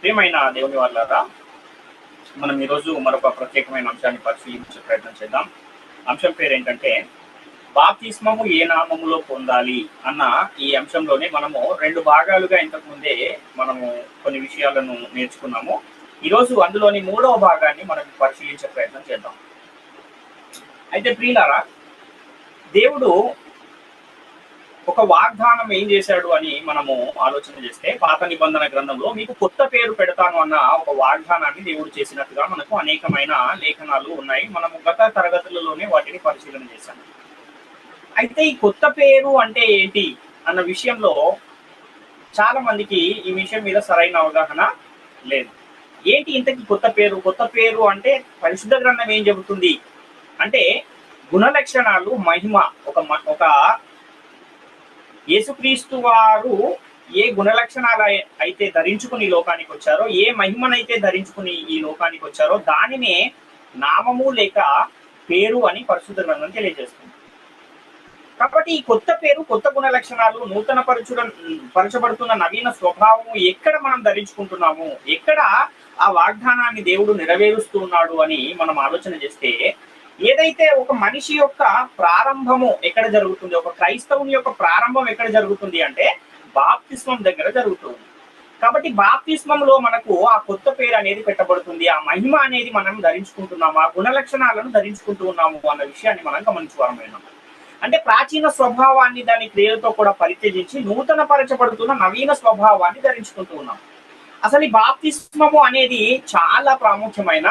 ప్రియమైన దేవుని వాళ్ళారా, మనం ఈరోజు మరొక ప్రత్యేకమైన అంశాన్ని పరిశీలించే ప్రయత్నం చేద్దాం. అంశం పేరు ఏంటంటే బాప్తిస్మము ఏ నామములో పొందాలి అన్న ఈ అంశంలోనే మనము రెండు భాగాలుగా ఇంతకు ముందే మనము కొన్ని విషయాలను నేర్చుకున్నాము. ఈరోజు అందులోని మూడవ భాగాన్ని మనం పరిశీలించే ప్రయత్నం చేద్దాం. అయితే ప్రియులారా, దేవుడు ఒక వాగ్దానం ఏం చేశాడు అని మనము ఆలోచన చేస్తే, పాత నిబంధన గ్రంథంలో మీకు కొత్త పేరు పెడతాను అన్న ఒక వాగ్దానాన్ని దేవుడు చేసినట్టుగా మనకు అనేకమైన లేఖనాలు ఉన్నాయి. మనము గత తరగతులలోనే వాటిని పరిశీలన చేశాము. అయితే ఈ కొత్త పేరు అంటే ఏంటి అన్న విషయంలో చాలా మందికి ఈ విషయం మీద సరైన అవగాహన లేదు. ఏంటి ఇంతకీ కొత్త పేరు? కొత్త పేరు అంటే పరిశుద్ధ గ్రంథం ఏం చెబుతుంది అంటే, గుణలక్షణాలు, మహిమ, ఒక యేసుక్రీస్తు వారు ఏ గుణలక్షణాలు అయితే ధరించుకుని ఈ లోకానికి వచ్చారో, ఏ మహిమనైతే ధరించుకుని ఈ లోకానికి వచ్చారో దానినే నామము లేక పేరు అని పరిశుద్ధ గ్రంథం తెలియజేస్తుంది. కాబట్టి ఈ కొత్త పేరు, కొత్త గుణ లక్షణాలు, నూతన పరచబడుతున్న నవీన స్వభావము ఎక్కడ మనం ధరించుకుంటున్నాము, ఎక్కడ ఆ వాగ్దానాన్ని దేవుడు నెరవేరుస్తూ ఉన్నాడు అని మనం ఆలోచన చేస్తే, ఏదైతే ఒక మనిషి యొక్క ప్రారంభము ఎక్కడ జరుగుతుంది, ఒక క్రైస్తవుని యొక్క ప్రారంభం ఎక్కడ జరుగుతుంది అంటే బాప్తిస్మం దగ్గర జరుగుతుంది. కాబట్టి బాప్తిస్మంలో మనకు ఆ కొత్త పేరు అనేది పెట్టబడుతుంది, ఆ మహిమ అనేది మనం ధరించుకుంటున్నాము, ఆ గుణ లక్షణాలను ధరించుకుంటూ ఉన్నాము అన్న విషయాన్ని మనం గమనించుకోవడం. అంటే ప్రాచీన స్వభావాన్ని దాని క్రియలతో కూడా పరిత్యజించి నూతన పరచబడుతున్న నవీన స్వభావాన్ని ధరించుకుంటూ ఉన్నాం. అసలు ఈ బాప్తిస్మము అనేది చాలా ప్రాముఖ్యమైన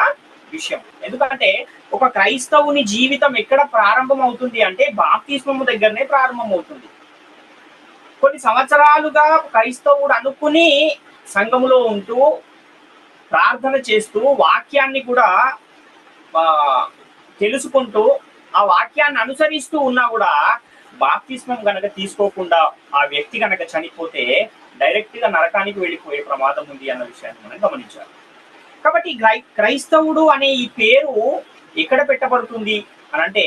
విషయం. ఎందుకంటే ఒక క్రైస్తవుని జీవితం ఎక్కడ ప్రారంభం అవుతుంది అంటే బాప్తిస్మము దగ్గరనే ప్రారంభం అవుతుంది. కొన్ని సంవత్సరాలుగా క్రైస్తవుడు అనుకుని సంఘములో ఉంటూ ప్రార్థన చేస్తూ వాక్యాన్ని కూడా తెలుసుకుంటూ ఆ వాక్యాన్ని అనుసరిస్తూ ఉన్నా కూడా బాప్తిస్మం గనక తీసుకోకుండా ఆ వ్యక్తి గనక చనిపోతే డైరెక్ట్ గా నరకానికి వెళ్ళిపోయే ప్రమాదం ఉంది అన్న విషయాన్ని మనం గమనించాలి. కాబట్టి క్రైస్తవుడు అనే ఈ పేరు ఎక్కడ పెట్టబడుతుంది అని అంటే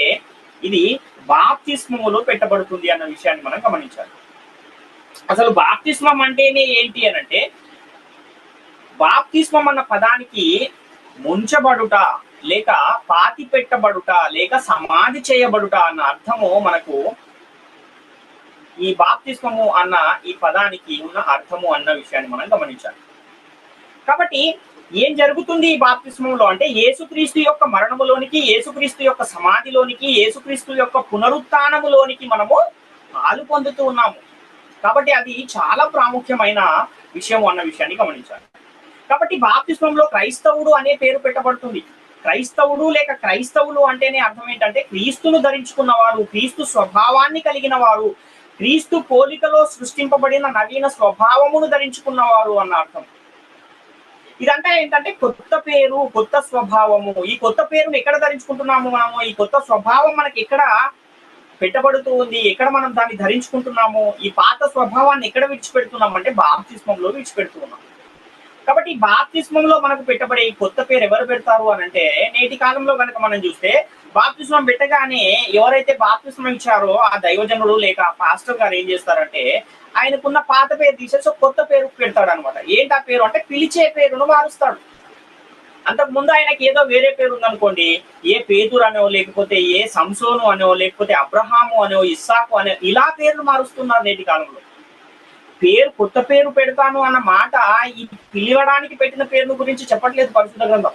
ఇది బాప్తిస్మములో పెట్టబడుతుంది అన్న విషయాన్ని మనం గమనించాలి. అసలు బాప్తిస్మం అంటేనే ఏంటి అని అంటే, బాప్తిస్మం అన్న పదానికి ముంచబడుట లేక పాతి పెట్టబడుట లేక సమాధి చేయబడుట అన్న అర్థము మనకు ఈ బాప్తిస్మము అన్న ఈ పదానికి ఉన్న అర్థము అన్న విషయాన్ని మనం గమనించాలి. కాబట్టి ఏం జరుగుతుంది ఈ బాప్తిస్మంలో అంటే, యేసుక్రీస్తు యొక్క మరణములోనికి, యేసుక్రీస్తు యొక్క సమాధిలోనికి, యేసుక్రీస్తు యొక్క పునరుత్థానములోనికి మనము పాలు పొందుతూ ఉన్నాము. కాబట్టి అది చాలా ప్రాముఖ్యమైన విషయం అన్న విషయాన్ని గమనించాలి. కాబట్టి బాప్తిస్మంలో క్రైస్తవుడు అనే పేరు పెట్టబడుతుంది. క్రైస్తవుడు లేక క్రైస్తవులు అంటేనే అర్థం ఏంటంటే క్రీస్తును ధరించుకున్న వారు, క్రీస్తు స్వభావాన్ని కలిగిన వారు, క్రీస్తు పోలికలో సృష్టింపబడిన నవీన స్వభావమును ధరించుకున్నవారు అన్న అర్థం. ఇదంతా ఏంటంటే కొత్త పేరు, కొత్త స్వభావము. ఈ కొత్త పేరును ఎక్కడ ధరించుకుంటున్నాము మనము? ఈ కొత్త స్వభావం మనకి ఎక్కడ పెట్టబడుతూ ఉంది, ఎక్కడ మనం దాన్ని ధరించుకుంటున్నాము? ఈ పాత స్వభావాన్ని ఎక్కడ విడిచిపెడుతున్నాం అంటే బాప్తిస్మంలో విడిచిపెడుతూ ఉన్నాం. కాబట్టి బాప్తిస్మంలో మనకు పెట్టబడే ఈ కొత్త పేరు ఎవరు పెడతారు అని అంటే, నేటి కాలంలో కనుక మనం చూస్తే బాప్తిస్మం పెట్టగానే ఎవరైతే బాప్తిస్మం ఇచ్చారో ఆ దైవజనుడు లేక ఆ పాస్టర్ గారు ఏం చేస్తారంటే ఆయనకున్న పాత పేరు తీసేసి కొత్త పేరు పెడతాడు అనమాట. ఏంటి ఆ పేరు అంటే పిలిచే పేరును మారుస్తాడు. అంతకు ముందు ఆయనకి ఏదో వేరే పేరు ఉందనుకోండి, ఏ పేతురు అనో, లేకపోతే ఏ సంసోను అనో, లేకపోతే అబ్రహాము అనో, ఇస్సాకు అనో, ఇలా పేర్లు మారుస్తున్నారు నేటి కాలంలో. పేరు, కొత్త పేరు పెడతాను అన్న మాట ఈ పిలవడానికి పెట్టిన పేరు గురించి చెప్పట్లేదు పరిశుద్ధ గ్రంథం.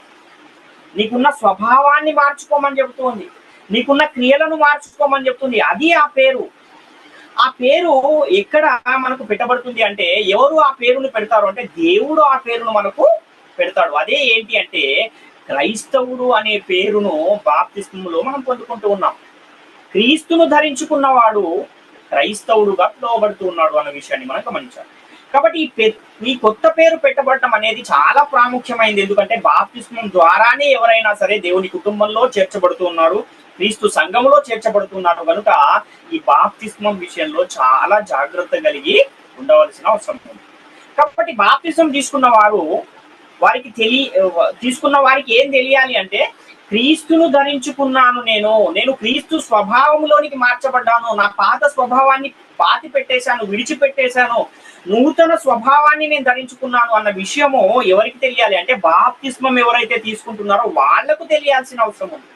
నీకున్న స్వభావాన్ని మార్చుకోమని చెబుతుంది, నీకున్న క్రియలను మార్చుకోమని చెప్తుంది. అది ఆ పేరు. ఆ పేరు ఎక్కడ మనకు పెట్టబడుతుంది అంటే, ఎవరు ఆ పేరును పెడతారు అంటే దేవుడు ఆ పేరును మనకు పెడతాడు. అదే ఏంటి అంటే క్రైస్తవుడు అనే పేరును బాప్తిస్మములో మనం పొందుకుంటూ ఉన్నాం. క్రీస్తును ధరించుకున్నవాడు క్రైస్తవుడుగా పిలువబడుతూ ఉన్నాడు అన్న విషయాన్ని మనం గమనించాలి. కాబట్టి ఈ కొత్త పేరు పెట్టబడటం అనేది చాలా ప్రాముఖ్యమైనది. ఎందుకంటే బాప్తిస్మం ద్వారానే ఎవరైనా సరే దేవుని కుటుంబంలో చేర్చబడుతూ ఉన్నారు, క్రీస్తు సంఘములో చేర్చబడుతున్నారు. కనుక ఈ బాప్తిస్మం విషయంలో చాలా జాగ్రత్త కలిగి ఉండవలసిన అవసరం ఉంది. కాబట్టి బాప్తిస్మం తీసుకున్న వారికి ఏం తెలియాలి అంటే, క్రీస్తును ధరించుకున్నాను, నేను క్రీస్తు స్వభావంలోనికి మార్చబడ్డాను, నా పాత స్వభావాన్ని పాతి పెట్టేశాను, విడిచిపెట్టేశాను, నూతన స్వభావాన్ని నేను ధరించుకున్నాను అన్న విషయము ఎవరికి తెలియాలి అంటే బాప్తిస్మం ఎవరైతే తీసుకుంటున్నారో వాళ్లకు తెలియాల్సిన అవసరం ఉంది.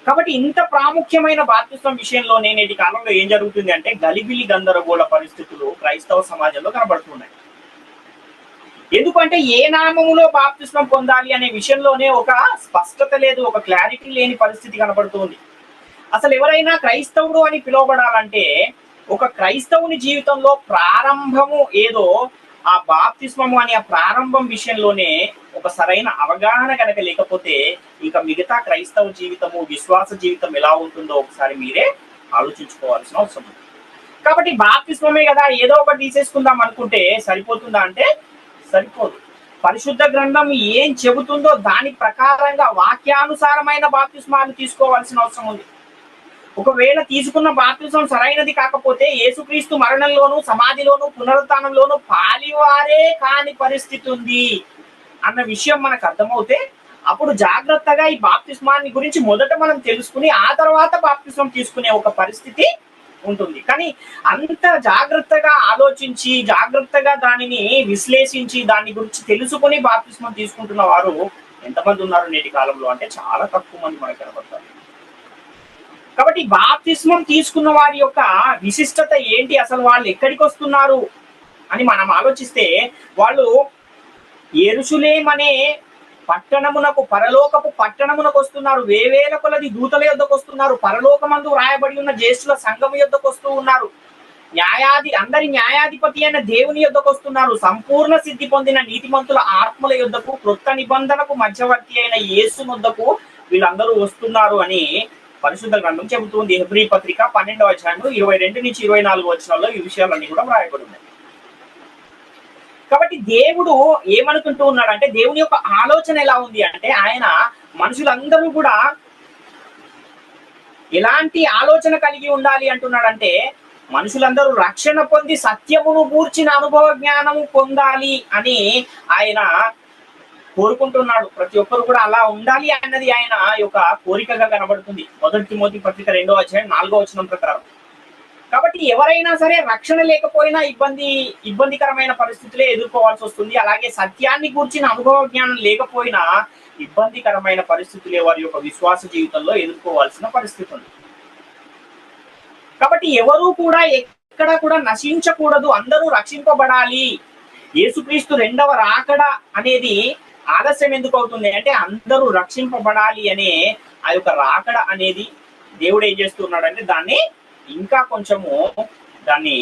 కాబట్టి ఇంత ప్రాముఖ్యమైన బాప్తిస్మం విషయంలో నేటి కాలంలో ఏం జరుగుతుంది అంటే గలిబిలి గందరగోళ పరిస్థితులు క్రైస్తవ సమాజంలో కనబడుతున్నాయి. ఎందుకంటే ఏ నామములో బాప్తిస్మం పొందాలి అనే విషయంలోనే ఒక స్పష్టత లేదు, ఒక క్లారిటీ లేని పరిస్థితి కనబడుతుంది. అసలు ఎవరైనా క్రైస్తవుడు అని పిలువబడాలంటే ఒక క్రైస్తవుని జీవితంలో ప్రారంభము ఏదో ఆ బాప్తిస్మము అనే ఆ ప్రారంభం విషయంలోనే ఒక సరైన అవగాహన కనుక లేకపోతే ఇక మిగతా క్రైస్తవ జీవితము విశ్వాస జీవితం ఎలా ఉంటుందో ఒకసారి మీరే ఆలోచించుకోవాల్సిన అవసరం ఉంది. కాబట్టి బాప్తిస్మమే కదా ఏదో ఒకటి తీసేసుకుందాం అనుకుంటే సరిపోతుందా అంటే సరిపోదు. పరిశుద్ధ గ్రంథం ఏం చెబుతుందో దాని ప్రకారంగా వాక్యానుసారమైన బాప్తిస్మాన్ని తీసుకోవాల్సిన అవసరం ఉంది. ఒకవేళ తీసుకున్న బాప్తిస్మం సరైనది కాకపోతే యేసుక్రీస్తు మరణంలోను సమాధిలోను పునరుత్థానంలోను పాలివారే కాని పరిస్థితి ఉంది అన్న విషయం మనకు అర్థమవుతే అప్పుడు జాగ్రత్తగా ఈ బాప్తిస్మాన్ని గురించి మొదట మనం తెలుసుకుని ఆ తర్వాత బాప్తిస్మం తీసుకునే ఒక పరిస్థితి ఉంటుంది. కానీ అంత జాగ్రత్తగా ఆలోచించి జాగ్రత్తగా దానిని విశ్లేషించి దాని గురించి తెలుసుకుని బాప్తిస్మం తీసుకుంటున్న వారు ఎంతమంది ఉన్నారు నేటి కాలంలో అంటే చాలా తక్కువ మంది మనకు కనబడతారు. కాబట్టి బాప్తిస్మం తీసుకున్న వారి యొక్క విశిష్టత ఏంటి, అసలు వాళ్ళు ఎక్కడికి వస్తున్నారు అని మనం ఆలోచిస్తే వాళ్ళు యెరూషలేము అనే పట్టణమునకు పరలోకపు పట్టణమునకు వస్తున్నారు. వేవేల కొలది దూతల యొద్దకు వస్తున్నారు. పరలోకమందు రాయబడి ఉన్న జ్యేష్ఠుల సంఘము యొద్దకు వస్తూ ఉన్నారు. అందరి న్యాయాధిపతి అయిన దేవుని యొద్దకు వస్తున్నారు. సంపూర్ణ సిద్ధి పొందిన నీతిమంతుల ఆత్మల యొద్దకు క్రొత్త నిబంధనకు మధ్యవర్తి అయిన యేసు వద్దకు వీళ్ళందరూ వస్తున్నారు అని పరిశుద్ధ గ్రంథం చెబుతుంది. హెబ్రీ పత్రిక 12వ అధ్యాయం 22 నుంచి 24 వచనాల్లో ఈ విషయాలన్నీ కూడా వ్రాయబడి ఉన్నాయి. కాబట్టి దేవుడు ఏమనుకుంటూ ఉన్నాడు అంటే దేవుని యొక్క ఆలోచన ఎలా ఉంది అంటే ఆయన మనుషులందరూ కూడా ఎలాంటి ఆలోచన కలిగి ఉండాలి అంటున్నాడంటే మనుషులందరూ రక్షణ పొంది సత్యమును గూర్చిన అనుభవ జ్ఞానము పొందాలి అని ఆయన కోరుకుంటున్నాడు. ప్రతి ఒక్కరు కూడా అలా ఉండాలి అన్నది ఆయన యొక్క కోరికగా కనబడుతుంది. 1 తిమోతి పత్రిక 2వ అధ్యాయం 4వ వచనం ప్రకారం. కాబట్టి ఎవరైనా సరే రక్షణ లేకపోయినా ఇబ్బందికరమైన పరిస్థితులే ఎదుర్కోవాల్సి వస్తుంది. అలాగే సత్యాన్ని గూర్చిన అనుభవ జ్ఞానం లేకపోయినా ఇబ్బందికరమైన పరిస్థితులే వారి యొక్క విశ్వాస జీవితంలో ఎదుర్కోవాల్సిన పరిస్థితి ఉంది. కాబట్టి ఎవరు కూడా ఎక్కడ కూడా నశించకూడదు, అందరూ రక్షింపబడాలి. యేసుక్రీస్తు రెండవ రాకడ అనేది ఆలస్యం ఎందుకు అవుతుంది అంటే అందరూ రక్షింపబడాలి అనే ఆ యొక్క రాకడ అనేది దేవుడు ఏం చేస్తున్నాడు అంటే దాన్ని ఇంకా కొంచెము దాన్ని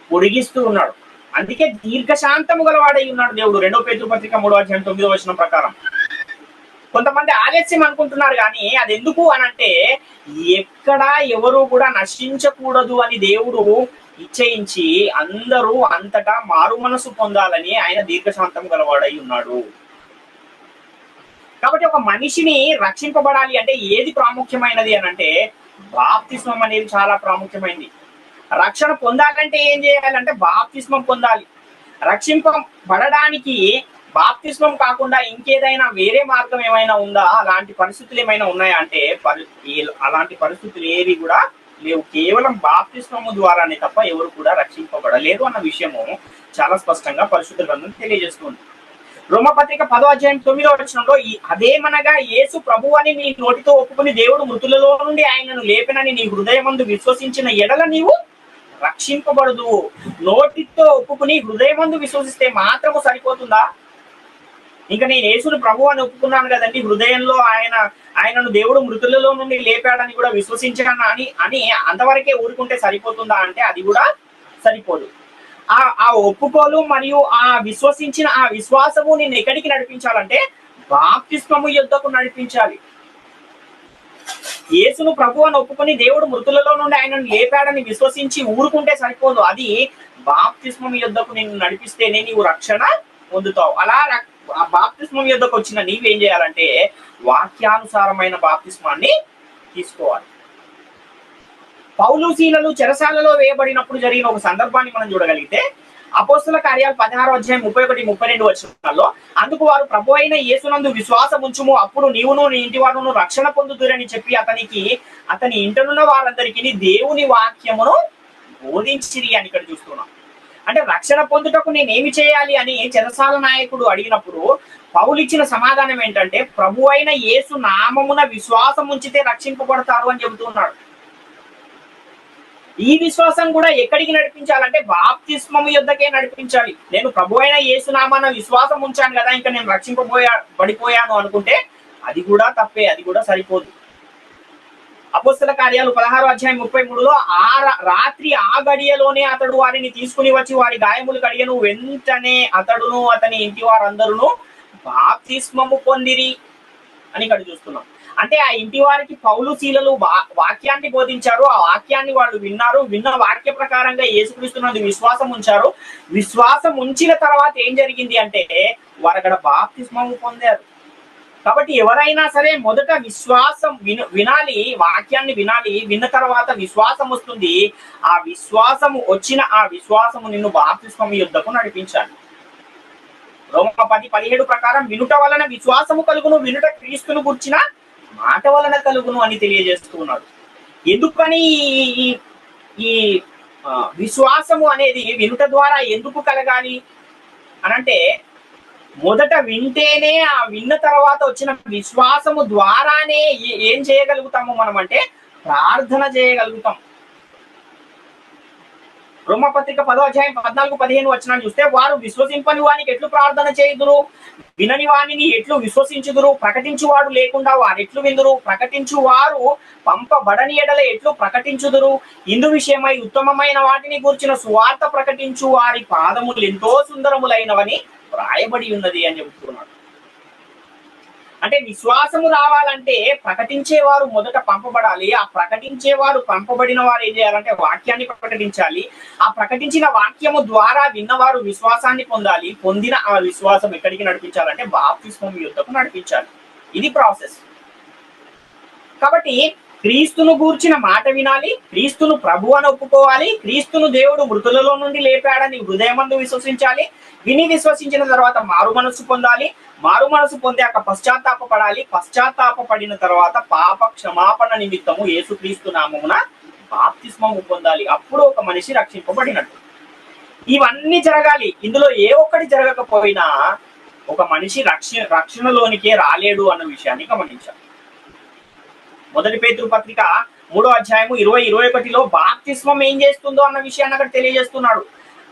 పొడిగిస్తూ ఉన్నాడు. అందుకే దీర్ఘశాంతము గలవాడై ఉన్నాడు దేవుడు. 2వ పేతురు పత్రిక 3వ అధ్యాయం 9వ వచనం ప్రకారం. కొంతమంది ఆలస్యం అనుకుంటున్నారు కానీ అది ఎందుకు అనంటే ఎక్కడ ఎవరు కూడా నశించకూడదు అని దేవుడు ఇచ్చయించి అందరూ అంతటా మారు మనసు పొందాలని ఆయన దీర్ఘశాంతం గలవాడై ఉన్నాడు. కాబట్టి ఒక మనిషిని రక్షింపబడాలి అంటే ఏది ప్రాముఖ్యమైనది అనంటే బాప్తిస్మం అనేది చాలా ప్రాముఖ్యమైనది. రక్షణ పొందాలంటే ఏం చేయాలంటే బాప్తిస్మం పొందాలి. రక్షింపబడడానికి బాప్తిస్మం కాకుండా ఇంకేదైనా వేరే మార్గం ఏమైనా ఉందా, అలాంటి పరిస్థితులు ఏమైనా ఉన్నాయా అంటే అలాంటి పరిస్థితులు ఏవి కూడా లేవు. కేవలం బాప్తిస్మము ద్వారానే తప్ప ఎవరు కూడా రక్షింపబడలేరు అన్న విషయము చాలా స్పష్టంగా పరిశుద్ధ గ్రంథం తెలియజేస్తుంది. రోమపత్రిక 10వ అధ్యాయం 9వ వచనంలో అదేమనగా యేసు ప్రభు అని నీ నోటితో ఒప్పుకుని దేవుడు మృతులలో నుండి ఆయనను లేపినని నీ హృదయమందు విశ్వసించిన ఎడల నీవు రక్షింపబడదు. నోటితో ఒప్పుకుని హృదయమందు విశ్వసిస్తే మాత్రము సరిపోతుందా? ఇంకా నేను యేసును ప్రభు అని ఒప్పుకున్నాను కదండి, హృదయంలో ఆయనను దేవుడు మృతులలో నుండి లేపాడని కూడా విశ్వసించాను అని అంతవరకే ఊరుకుంటే సరిపోతుందా అంటే అది కూడా సరిపోదు. ఆ ఒప్పుకోలు మరియు ఆ విశ్వసించిన ఆ విశ్వాసము నిన్ను ఎక్కడికి నడిపించాలంటే బాప్తిస్మము యొద్దకు నడిపించాలి. యేసును ప్రభు అని ఒప్పుకొని దేవుడు మృతులలో నుండి ఆయనను లేపాడని విశ్వసించి ఊరుకుంటే సరిపోదు. అది బాప్తిస్మం యొద్దకు నిన్ను నడిపిస్తేనే నీవు రక్షణ పొందుతావు. అలా ఆ బాప్తిస్మం యొద్దకు వచ్చిన నీవేం చేయాలంటే వాక్యానుసారమైన బాప్తిస్మాన్ని తీసుకోవాలి. పౌలు శీలలు చెరసాలలో వేయబడినప్పుడు జరిగిన ఒక సందర్భాన్ని మనం చూడగలిగితే అపోస్తుల కార్యాలు 16వ అధ్యాయం 31-32 వచనాల్లో అందుకు వారు ప్రభు అయిన యేసునందు విశ్వాసం ఉంచుము, అప్పుడు నీవును నీ ఇంటి వారును రక్షణ పొందుదురని చెప్పి అతని ఇంటనున్న వారందరికీ దేవుని వాక్యమును బోధించిరి అని ఇక్కడ చూస్తున్నాం. అంటే రక్షణ పొందుటకు నేనేమి చేయాలి అని చెరసాల నాయకుడు అడిగినప్పుడు పౌలు ఇచ్చిన సమాధానం ఏంటంటే, ప్రభు అయిన యేసు నామమున విశ్వాసం ఉంచితే రక్షింపబడతారు అని చెబుతున్నాడు. ఈ విశ్వాసం కూడా ఎక్కడికి నడిపించాలంటే బాప్తిస్మము యొద్దకే నడిపించాలి. నేను ప్రభు అయిన యేసు నామాన విశ్వాసం ఉంచాను కదా, ఇంకా నేను పడిపోయాను అనుకుంటే అది కూడా తప్పే, అది కూడా సరిపోదు. అపోస్తల కార్యాలు 16:33లో రాత్రి ఆ గడియలోనే అతడు వారిని తీసుకుని వచ్చి వారి గాయములు కడిగను, వెంటనే అతడును అతని ఇంటి వారందరూ బాప్తిస్మము పొందిరి అని ఇక్కడ చూస్తున్నాం. అంటే ఆ ఇంటి వారికి పౌలు శీలలు వాక్యాన్ని బోధించారు, ఆ వాక్యాన్ని వాళ్ళు విన్నారు, విన్న వాక్య ప్రకారంగా యేసుక్రీస్తునందు విశ్వాసం ఉంచారు. విశ్వాసం ఉంచిన తర్వాత ఏం జరిగింది అంటే వారు అక్కడ బాప్తిస్మము పొందారు. కాబట్టి ఎవరైనా సరే మొదట విశ్వాసం వినాలి, వాక్యాన్ని వినాలి, విన్న తర్వాత విశ్వాసం వస్తుంది. ఆ విశ్వాసము వచ్చిన ఆ విశ్వాసము నిన్ను బాప్తిస్మము యుద్ధకు నడిపించాలి. రోమా 10:17 ప్రకారం వినుట వలన విశ్వాసము కలుగును, వినుట క్రీస్తును గుర్చిన మాట వలన కలుగును అని తెలియజేస్తున్నాడు. ఎందుకని ఈ విశ్వాసము అనేది వినుట ద్వారా ఎందుకు కలగాలి అనంటే, మొదట వింటేనే ఆ విన్న తర్వాత వచ్చిన విశ్వాసము ద్వారానే ఏం చేయగలుగుతాము మనం అంటే ప్రార్థన చేయగలుగుతాం. రోమపత్రిక 10:14-15 వచనాన్ని చూస్తే, వారు విశ్వసింపని వానికి ఎట్లు ప్రార్థన చేయుదురు, వినని వాణిని ఎట్లు విశ్వసించుదురు, ప్రకటించువాడు లేకుండా వారు ఎట్లు విందురు, ప్రకటించువారు పంపబడని ఎడల ఎట్లు ప్రకటించుదురు, ఇందు విషయమై ఉత్తమమైన వాటిని గూర్చిన సువార్త ప్రకటించు వారి పాదములు ఎంతో సుందరములైనవని రాయబడి ఉన్నది అని చెబుతున్నాడు. అంటే విశ్వాసము రావాలంటే ప్రకటించేవారు మొదట పంపబడాలి. ఆ ప్రకటించేవారు పంపబడిన వారు ఏం చేయాలంటే వాక్యాన్ని ప్రకటించాలి. ఆ ప్రకటించిన వాక్యము ద్వారా విన్నవారు విశ్వాసాన్ని పొందాలి. పొందిన ఆ విశ్వాసం ఎక్కడికి నడిపించాలంటే బాప్తిస్మము యుద్ధకు నడిపించాలి. ఇది ప్రాసెస్. కాబట్టి క్రీస్తును గూర్చిన మాట వినాలి, క్రీస్తును ప్రభు అని ఒప్పుకోవాలి, క్రీస్తును దేవుడు మృతులలో నుండి లేపాడని హృదయమందు విశ్వసించాలి, విని విశ్వసించిన తర్వాత మారు మనసు పొందాలి, మారు మనసు పొందాక పశ్చాత్తాపపడాలి, పశ్చాత్తాపడిన తర్వాత పాప క్షమాపణ నిమిత్తము యేసుక్రీస్తు నామమున బాప్తిస్మము పొందాలి. అప్పుడు ఒక మనిషి రక్షింపబడినట్టు. ఇవన్నీ జరగాలి. ఇందులో ఏ ఒక్కటి జరగకపోయినా ఒక మనిషి రక్షణలోనికే రాలేడు అన్న విషయాన్ని గమనించాలి. 1 పేతురు పత్రిక 3:20-21లో బాప్తిస్మం ఏం చేస్తుందో అన్న విషయాన్ని అక్కడ తెలియజేస్తున్నాడు.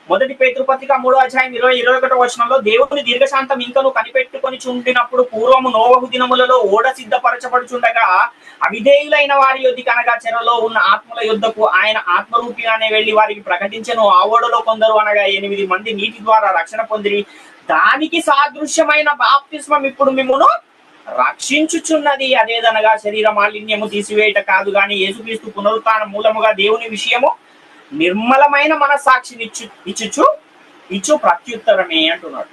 1 పేతురు పత్రిక 3:20-21 వచనంలో, దేవుని దీర్ఘశాంతం ఇంకను కనిపెట్టుకొని చుండినప్పుడు పూర్వము నోవహు దినములలో ఓడ సిద్ధపరచబడుచుండగా అవిధేయులైన వారి యొద్దకు అనగా చెరలో ఉన్న ఆత్మల యొద్దకు ఆయన ఆత్మరూపిగానే వెళ్లి వారికి ప్రకటించెను. ఆ ఓడలో కొందరు అనగా 8 మంది నీటి ద్వారా రక్షణ పొందిరి. దానికి సాదృశ్యమైన బాప్తిస్మం ఇప్పుడు మిమ్మును రక్షించుచున్నది. అదేదనగా శరీర మాలిన్యము తీసివేయట కాదు గాని యేసుక్రీస్తు పునరుత్థాన మూలముగా దేవుని విషయము నిర్మలమైన మనస్సాక్షిని ఇచ్చు ప్రత్యుత్తరమే అంటున్నాడు.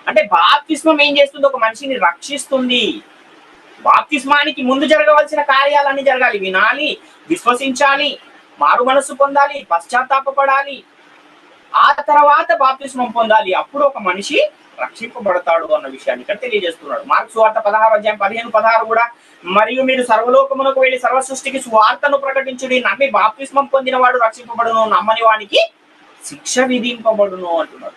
అంటే బాప్తిస్మం ఏం చేస్తుంది? ఒక మనిషిని రక్షిస్తుంది. బాప్తిస్మానికి ముందు జరగవలసిన కార్యాలన్నీ జరగాలి. వినాలి, విశ్వసించాలి, మారు మనస్సు పొందాలి, పశ్చాత్తాపపడాలి, ఆ తర్వాత బాప్తిస్మం పొందాలి. అప్పుడు ఒక మనిషి రక్షింపబడతాడు అన్న విషయాన్ని ఇక్కడ తెలియజేస్తున్నాడు. మార్కు సువార్త 16:15-16 కూడా, మరియు మీరు సర్వలోకమునకు వెళ్ళి సర్వ సృష్టికి సువార్తను ప్రకటించుడి, నమ్మి బాప్తిస్మం పొందిన వాడు రక్షింపబడును, నమ్మని వానికి శిక్ష విధింపబడును అంటున్నాడు.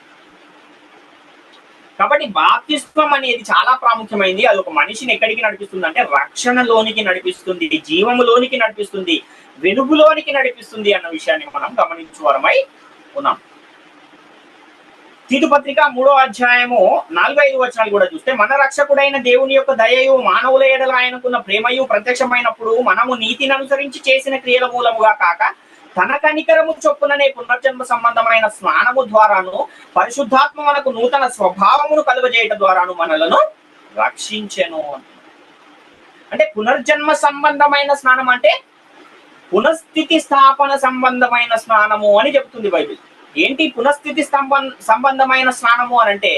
కాబట్టి బాప్తిస్మం అనేది చాలా ప్రాముఖ్యమైనది. అది ఒక మనిషిని ఎక్కడికి నడిపిస్తుంది అంటే రక్షణలోనికి నడిపిస్తుంది, జీవములోనికి నడిపిస్తుంది, వెలుగులోనికి నడిపిస్తుంది అన్న విషయాన్ని మనం గమనించువారమై ఉన్నాం. తీతు పత్రిక 3:4-5 వచనాలు కూడా చూస్తే, మన రక్షకుడైన దేవుని యొక్క దయయు మానవుల ఎడల ఆయనకున్న ప్రేమయు ప్రత్యక్షమైనప్పుడు మనము నీతిని అనుసరించి చేసిన క్రియల మూలముగా కాక తన కనికరము చొప్పుననే పునర్జన్మ సంబంధమైన స్నానము ద్వారాను పరిశుద్ధాత్మ మనకు నూతన స్వభావమును కలుగజేయటం ద్వారాను మనలను రక్షించెను. అంటే పునర్జన్మ సంబంధమైన స్నానం అంటే పునఃస్థితి స్థాపన సంబంధమైన స్నానము అని చెప్తుంది బైబిల్. ఏంటి పునఃస్థితి సంబంధమైన స్నానము అనంటే,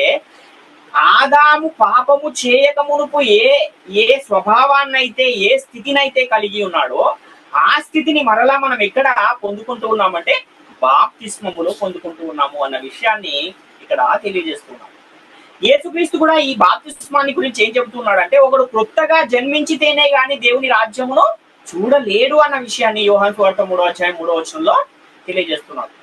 ఆదాము పాపము చేయకమునుపు ఏ స్వభావాన్నైతే ఏ స్థితినైతే కలిగి ఉన్నాడో ఆ స్థితిని మరలా మనం ఎక్కడ పొందుకుంటూ ఉన్నామంటే బాప్తిస్మములో పొందుకుంటూ ఉన్నాము అన్న విషయాన్ని ఇక్కడ తెలియజేస్తున్నాం. యేసుక్రీస్తు కూడా ఈ బాప్తిస్మాన్ని గురించి ఏం చెబుతున్నాడు అంటే, ఒకడు క్రొత్తగా జన్మించితేనే గాని దేవుని రాజ్యమును చూడలేడు అన్న విషయాన్ని యోహాను సువార్త 3:3 వచనంలో తెలియజేస్తున్నాడు.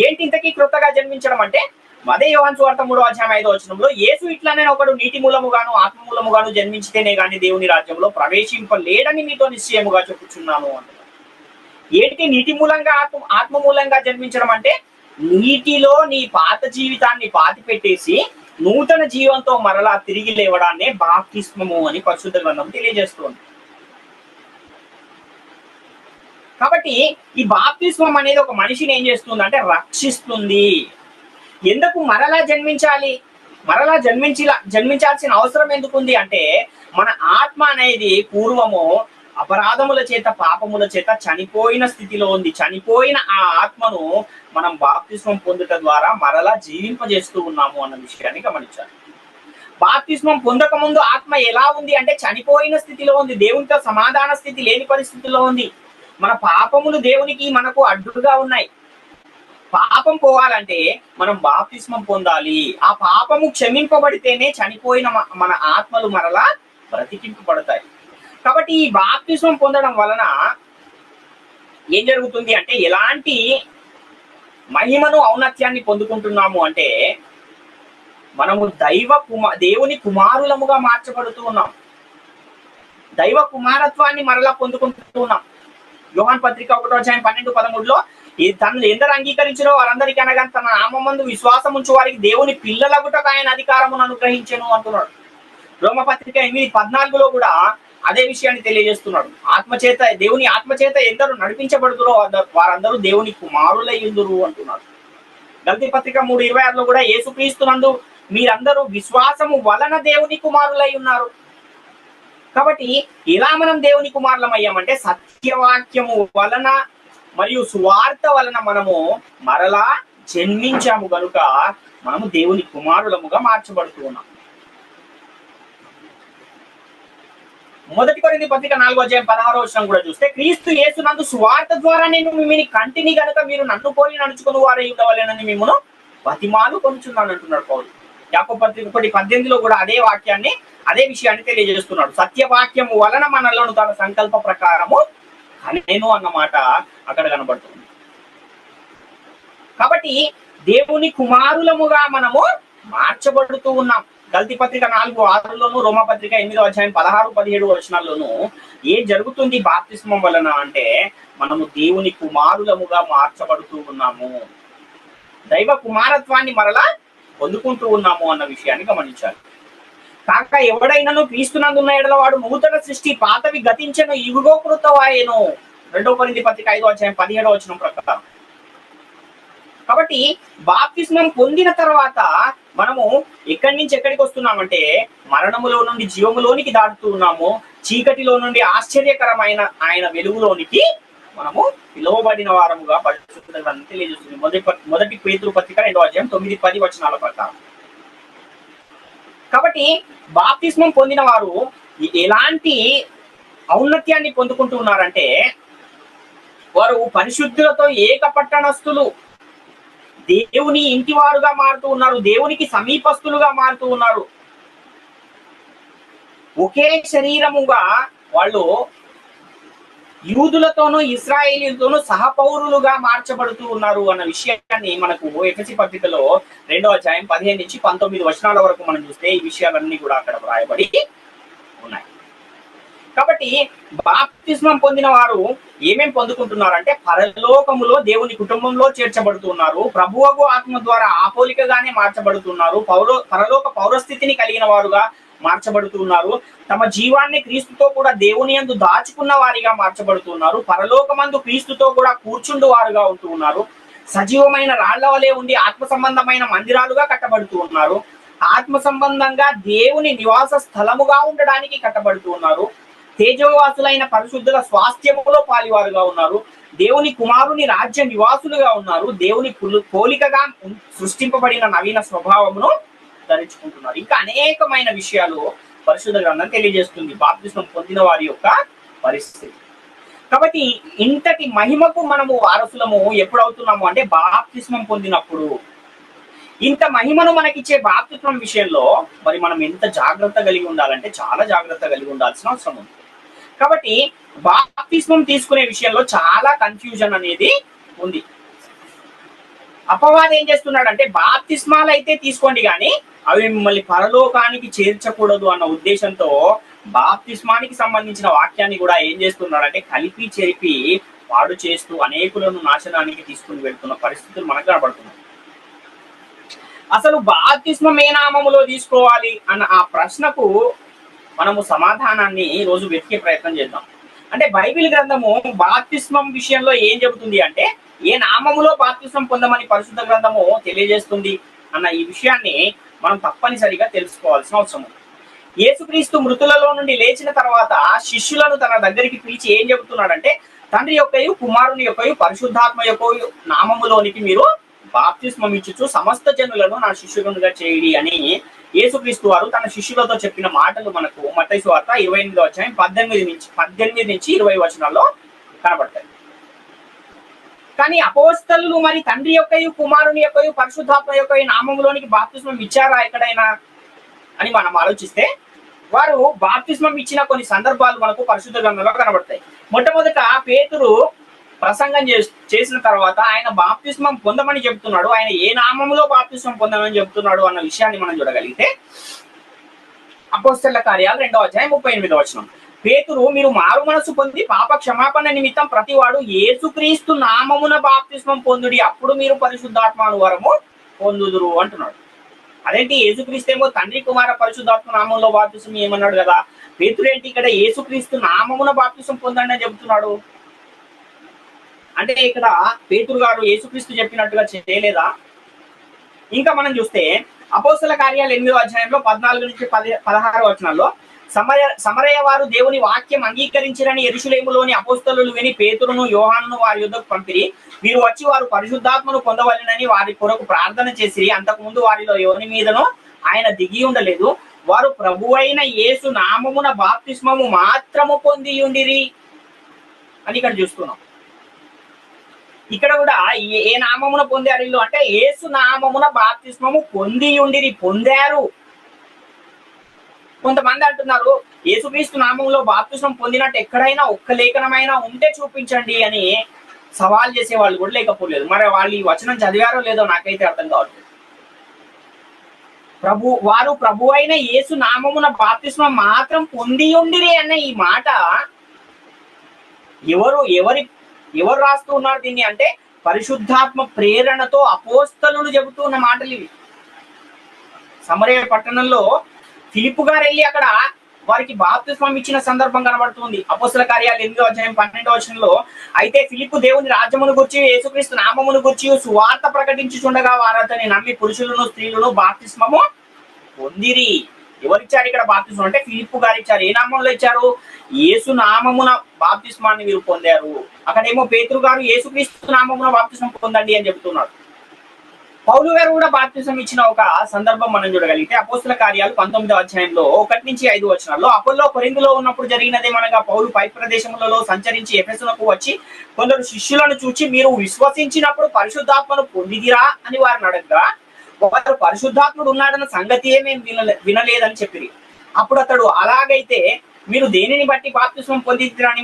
ఏంటి ఇంతకీ క్రొత్తగా జన్మించడం అంటే, అదే యోహాను సువార్త 3:5 యేసు ఇట్లానే ఒకడు నీటి మూలముగాను ఆత్మ మూలముగాను జన్మించితేనే గాని దేవుని రాజ్యంలో ప్రవేశింపలేడని మీతో నిశ్చయముగా చెప్పుచున్నాను అంటున్నాడు. ఏంటి నీటి మూలంగా ఆత్మ మూలంగా జన్మించడం అంటే, నీటిలో నీ పాత జీవితాన్ని పాతి పెట్టేసి నూతన జీవంతో మరలా తిరిగి లేవడాన్నే బాప్తిస్మము అని పరిశుద్ధ గ్రంథం తెలియజేస్తుంది. కాబట్టి ఈ బాప్తిస్మం అనేది ఒక మనిషిని ఏం చేస్తుంది అంటే రక్షిస్తుంది. ఎందుకు మరలా జన్మించాలి? మరలా జన్మించాల్సిన అవసరం ఎందుకుంది అంటే, మన ఆత్మ అనేది పూర్వము అపరాధముల చేత పాపముల చేత చనిపోయిన స్థితిలో ఉంది. చనిపోయిన ఆ ఆత్మను మనం బాప్తిస్మం పొందుట ద్వారా మరలా జీవింపజేస్తూ ఉన్నాము అన్న విషయాన్ని గమనించాలి. బాప్తిస్మం పొందక ముందు ఆత్మ ఎలా ఉంది అంటే చనిపోయిన స్థితిలో ఉంది, దేవునితో సమాధాన స్థితి లేని పరిస్థితిలో ఉంది. మన పాపములు దేవునికి మనకు అడ్డుగా ఉన్నాయి. పాపం పోవాలంటే మనం బాప్తిస్మం పొందాలి. ఆ పాపము క్షమింపబడితేనే చనిపోయిన మన ఆత్మలు మరలా బ్రతికింపబడతాయి. కాబట్టి ఈ బాప్తిస్మం పొందడం వలన ఏం జరుగుతుంది అంటే, ఎలాంటి మహిమను ఔన్నత్యాన్ని పొందుకుంటున్నాము అంటే, మనము దేవుని కుమారులముగా మార్చబడుతూ ఉన్నాం. దైవ కుమారత్వాన్ని మరలా పొందుకుంటూ ఉన్నాం. యోహాను పత్రిక 1:12-13 తనను ఎందరు అంగీకరించినో వారందరికీ అనగా తన నామమందు విశ్వాసం ఉంచు వారికి దేవుని పిల్లలగుటకు ఆయన అధికారమును అనుగ్రహించెను అంటున్నాడు. రోమపత్రిక 8:14 కూడా అదే విషయాన్ని తెలియజేస్తున్నాడు. దేవుని ఆత్మచేత ఎందరు నడిపించబడుతురో వారందరూ దేవుని కుమారులై ఉందురు అంటున్నాడు. గలతీ పత్రిక 3:26 కూడా యేసుక్రీస్తునందు మీరందరూ విశ్వాసము వలన దేవుని కుమారులై ఉన్నారు. కాబట్టి ఇలా మనం దేవుని కుమారులం అయ్యామంటే సత్యవాక్యము వలన మరియు సువార్త వలన మనము మరలా జన్మించాము గనుక మనము దేవుని కుమారులముగా మార్చబడుతూ ఉన్నాం. 1 కొరింథీ పత్రిక 4:16 కూడా చూస్తే, క్రీస్తు యేసునందు సువార్త ద్వారా నేను మిమ్మల్ని కంటిని గనుక మీరు నన్ను పోలి నడుచుకుని వారై ఉండవలెనని మిమ్మల్ని బతిమాలు కొనుచున్నాను అంటున్నాడు పౌలు. యాకోబు పత్రిక 1:18 కూడా అదే విషయాన్ని తెలియజేస్తున్నాడు. సత్యవాక్యము వలన మనలను తన సంకల్ప ప్రకారము కనెను అన్నమాట అక్కడ కనబడుతుంది. కాబట్టి దేవుని కుమారులముగా మనము మార్చబడుతూ ఉన్నాం. గలతీ పత్రిక 4:6 రోమపత్రిక 8:16-17 ఏం జరుగుతుంది బాప్తిస్మం వలన అంటే, మనము దేవుని కుమారులముగా మార్చబడుతూ ఉన్నాము. దైవ కుమారత్వాన్ని మరలా పొందుకుంటూ ఉన్నాము అన్న విషయాన్ని గమనించాలి. కాక ఎవడైనాను క్రీస్తునందున్న ఎడల వాడు నూతన సృష్టి, పాతవి గతించెను ఇవిగో కృతవాయెను. 2 కొరింథీ పత్రిక 5:17 ప్రకారం. కాబట్టి బాప్తిస్మం పొందిన తర్వాత మనము ఎక్కడి నుంచి ఎక్కడికి వస్తున్నామంటే, మరణములో నుండి జీవములోనికి దాటుతూ ఉన్నాము. చీకటిలో నుండి ఆశ్చర్యకరమైన ఆయన వెలుగులోనికి మనము పిలువబడిన వారముగా పరిశుద్ధ గ్రంథం తెలియజేస్తుంది. మొదటి పేతురు పత్రిక 2:9-10 ప్రకారం. కాబట్టి బాప్తిస్మం పొందిన వారు ఎలాంటి ఔన్నత్యాన్ని పొందుకుంటూ ఉన్నారంటే, వారు పరిశుద్ధులతో ఏకపట్టణస్థులు, దేవుని ఇంటి వారుగా మారుతూ ఉన్నారు, దేవునికి సమీపస్తులుగా మారుతూ ఉన్నారు. ఒకే శరీరముగా వాళ్ళు యూదులతోనూ ఇశ్రాయేలీలతోనూ సహపౌరులుగా మార్చబడుతూ ఉన్నారు అన్న విషయాన్ని మనకు ఎఫెసీ పత్రికలో 2:15-19 వరకు మనం చూస్తే ఈ విషయాలన్నీ కూడా అక్కడ వ్రాయబడి ఉన్నాయి. కాబట్టి బాప్తిస్మం పొందిన వారు ఏమేం పొందుకుంటున్నారంటే, పరలోకములో దేవుని కుటుంబంలో చేర్చబడుతున్నారు, ప్రభువగు ఆత్మ ద్వారా ఆపోలికగానే మార్చబడుతున్నారు, పరలోక పౌరస్థితిని కలిగిన వారుగా మార్చబడుతున్నారు, తమ జీవాన్ని క్రీస్తుతో కూడా దేవుని యందు దాచుకున్న వారిగా మార్చబడుతున్నారు, పరలోకమందు క్రీస్తుతో కూడా కూర్చుండు వారుగా ఉంటూ ఉన్నారు, సజీవమైన రాళ్ల వలె ఉండి ఆత్మ సంబంధమైన మందిరాలుగా కట్టబడుతూ ఉన్నారు, ఆత్మ సంబంధంగా దేవుని నివాస స్థలముగా ఉండడానికి కట్టబడుతూ ఉన్నారు, తేజోవాసులైన పరిశుద్ధుల స్వాస్థ్యములో పాలివారుగా ఉన్నారు, దేవుని కుమారుని రాజ్య నివాసులుగా ఉన్నారు, దేవుని పోలికగా సృష్టింపబడిన నవీన స్వభావమును ధరించుకుంటున్నారు. ఇంకా అనేకమైన విషయాలు పరిశుద్ధ గ్రంథం తెలియజేస్తుంది బాప్తిస్మం పొందిన వారి యొక్క పరిస్థితి. కాబట్టి ఇంతటి మహిమకు మనము వారసులము ఎప్పుడు అవుతున్నాము అంటే బాప్తిస్మం పొందినప్పుడు. ఇంత మహిమను మనకిచ్చే బాప్తిస్మం విషయంలో మరి మనం ఎంత జాగ్రత్త కలిగి ఉండాలంటే చాలా జాగ్రత్త కలిగి ఉండాల్సిన అవసరం ఉంది. కాబట్టి బాప్తిస్మం తీసుకునే విషయంలో చాలా కన్ఫ్యూజన్ అనేది ఉంది. అపవాది ఏం చేస్తున్నాడంటే బాప్తిస్మాలు అయితే తీసుకోండి కానీ అవి మిమ్మల్ని పరలోకానికి చేర్చకూడదు అన్న ఉద్దేశంతో బాప్తిస్మానికి సంబంధించిన వాక్యాన్ని కూడా ఏం చేస్తున్నాడంటే కలిపి చెరిపి పాడు చేస్తూ అనేకులను నాశనానికి తీసుకుని వెళ్తున్న పరిస్థితులు మనకు కనబడుతున్నాయి. అసలు బాప్తిస్మం ఏ నామములో తీసుకోవాలి అన్న ఆ ప్రశ్నకు మనము సమాధానాన్ని ఈ రోజు వెతికే ప్రయత్నం చేద్దాం. అంటే బైబిల్ గ్రంథము బాప్తిస్మం విషయంలో ఏం చెబుతుంది అంటే ఏ నామములో బాప్తిస్మం పొందమని పరిశుద్ధ గ్రంథము తెలియజేస్తుంది అన్న ఈ విషయాన్ని మనం తప్పనిసరిగా తెలుసుకోవాల్సిన అవసరం ఉంది. యేసుక్రీస్తు మృతులలో నుండి లేచిన తర్వాత శిష్యులను తన దగ్గరికి పిలిచి ఏం చెబుతున్నాడంటే తండ్రి యొక్కయు కుమారుని యొక్కయు పరిశుద్ధాత్మ యొక్క నామములోనికి మీరు బాప్తిస్మం ఇచ్చుచు సమస్త జనులను నా శిష్యులుగా చేయండి అని యేసుక్రీస్తు వారు తన శిష్యులతో చెప్పిన మాటలు మనకు మత్తయి సువార్త 28వ అధ్యాయం 18 నుంచి 20 వచనాల్లో కనబడతాయి. కానీ అపోస్తలులు మరి తండ్రి యొక్కయు కుమారుని యొక్కయు పరిశుద్ధాత్మ యొక్క నామములోనికి బాప్తిస్మం ఇచ్చారా ఎక్కడైనా అని మనం ఆలోచిస్తే వారు బాప్తిస్మం ఇచ్చిన కొన్ని సందర్భాలు మనకు పరిశుద్ధ గ్రంథంలో కనబడతాయి. మొట్టమొదట పేతురు ప్రసంగం చేసిన తర్వాత ఆయన బాప్తిస్మం పొందమని చెప్తున్నాడు. ఆయన ఏ నామములో బాప్తిస్మం పొందమని చెప్తున్నాడు అన్న విషయాన్ని మనం చూడగలిగితే అపోస్తలుల కార్యాలు 2వ అధ్యాయం 38వ వచనం, పేతురు మీరు మారు మనసు పొంది పాప క్షమాపణ నిమిత్తం ప్రతివాడు యేసుక్రీస్తు నామమున బాప్తిస్మం పొందుడి, అప్పుడు మీరు పరిశుద్ధాత్మానువరము పొందుదురు అంటున్నాడు. అదేంటి యేసుక్రీస్తు ఏమో తండ్రి కుమార పరిశుద్ధాత్మ నామంలో బాప్తిస్మం ఏమన్నాడు కదా, పేతురు ఏంటి ఇక్కడ యేసుక్రీస్తు నామమున బాప్తిస్మం పొందండి అని చెబుతున్నాడు? అంటే ఇక్కడ పేతురు గారు యేసుక్రీస్తు చెప్పినట్టుగా చేయలేదా? ఇంకా మనం చూస్తే అపోస్తల కార్యాలు 8వ అధ్యాయంలో 14 నుంచి 16 వచనాల్లో సమరయ వారు దేవుని వాక్యం అంగీకరించిరని యెరూషలేములోని అపోస్తలులు విని పేతురును యోహానును వారి యుద్ధకు పంపిరి. వీరు వచ్చి వారు పరిశుద్ధాత్మను పొందవలెనని వారి కొరకు ప్రార్థన చేసిరి. అంతకుముందు వారిలో ఎవరి మీదనో ఆయన దిగి ఉండలేదు. వారు ప్రభువైన యేసు నామమున బాప్తిస్మము మాత్రము పొంది ఉండిరి అని ఇక్కడ చూస్తున్నాం. ఇక్కడ కూడా ఏ నామమున పొందారు వీళ్ళు అంటే యేసు నామమున బాప్తిస్మము పొంది ఉండిరి, పొందారు. కొంతమంది అంటున్నారు యేసుక్రీస్తు నామంలో బాప్తిస్మం పొందినట్టు ఎక్కడైనా ఒక్క లేఖనమైనా ఉంటే చూపించండి అని సవాల్ చేసే వాళ్ళు కూడా లేకపోలేదు. మరి వాళ్ళు ఈ వచనం చదివారో లేదో నాకైతే అర్థం కావట్లేదు. వారు ప్రభు అయిన యేసు నామమున బాప్తిస్మం మాత్రం పొంది ఉండిరి అన్న ఈ మాట ఎవరు రాస్తూ ఉన్నారు దీన్ని అంటే పరిశుద్ధాత్మ ప్రేరణతో అపోస్తలులు చెబుతూ ఉన్న మాటలు ఇవి. సమరయ పట్టణంలో ఫిలిప్పు గారు వెళ్ళి అక్కడ వారికి బాప్తిస్మం ఇచ్చిన సందర్భం కనబడుతుంది. అపోస్తల కార్యాలు 8వ అధ్యాయం 12వ వచనంలో, అయితే ఫిలిప్పు దేవుని రాజ్యమును గురించి యేసుక్రీస్తు నామమును గురించి సువార్త ప్రకటించుచుండగా వారతని నమ్మి పురుషులను స్త్రీలను బాప్తిస్మము పొందిరి. ఎవరిచ్చారు ఇక్కడ బాప్తిస్మం అంటే ఫిలిప్పు గారు ఇచ్చారు. ఏ నామంలో ఇచ్చారు? యేసు నామమున బాప్తిస్మాన్ని మీరు పొందారు. అక్కడేమో పేతురు గారు యేసుక్రీస్తు నామమున బాప్తిస్మం పొందండి అని చెబుతున్నారు. పౌలు గారు కూడా బాప్తిస్మం ఇచ్చిన ఒక సందర్భం మనం చూడగలిగితే అపోస్తల కార్యాలు 19వ అధ్యాయంలో 1 నుంచి 5 వచనాల్లో, అపోల్లో కొరింథులో ఉన్నప్పుడు జరిగినదేమనగా పౌలు పై ప్రదేశములలో సంచరించి ఎఫెసునకు వచ్చి కొందరు శిష్యులను చూచి మీరు విశ్వసించినప్పుడు పరిశుద్ధాత్మను పొందిదిరా అని వారిని అడగగా వారు పరిశుద్ధాత్ముడు ఉన్నాడన్న సంగతి మేము వినలేదని చెప్పిరి. అప్పుడు అతడు అలాగైతే మీరు దేనిని బట్టి బాప్తిస్మం పొందిదిరా అని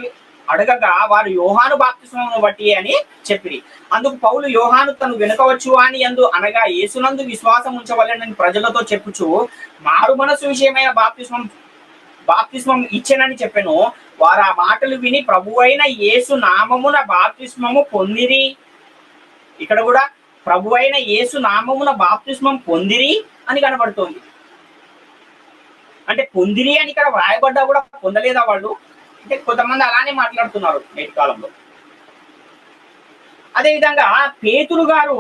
అడగగా వారు యోహాను బాప్తిస్మమును బట్టి అని చెప్పిరి. అందుకు పౌలు యోహాను తను వెనుకవచ్చు అని అనగా యేసునందు విశ్వాసం ఉంచవలెనని ప్రజలతో చెప్పుచు మారు మనసు విషయమైన బాప్తిస్మం ఇచ్చెనని చెప్పెను. వారు ఆ మాటలు విని ప్రభువైన యేసు నామమున బాప్తిస్మము పొందిరి. ఇక్కడ కూడా ప్రభువైన యేసు నామమున బాప్తిస్మం పొందిరి అని కనబడుతోంది. అంటే పొందిరి అని ఇక్కడ వ్రాయబడ్డా కూడా పొందలేదా వాళ్ళు అంటే కొంతమంది అలానే మాట్లాడుతున్నారు నేటి కాలంలో. అదేవిధంగా పేతురు గారు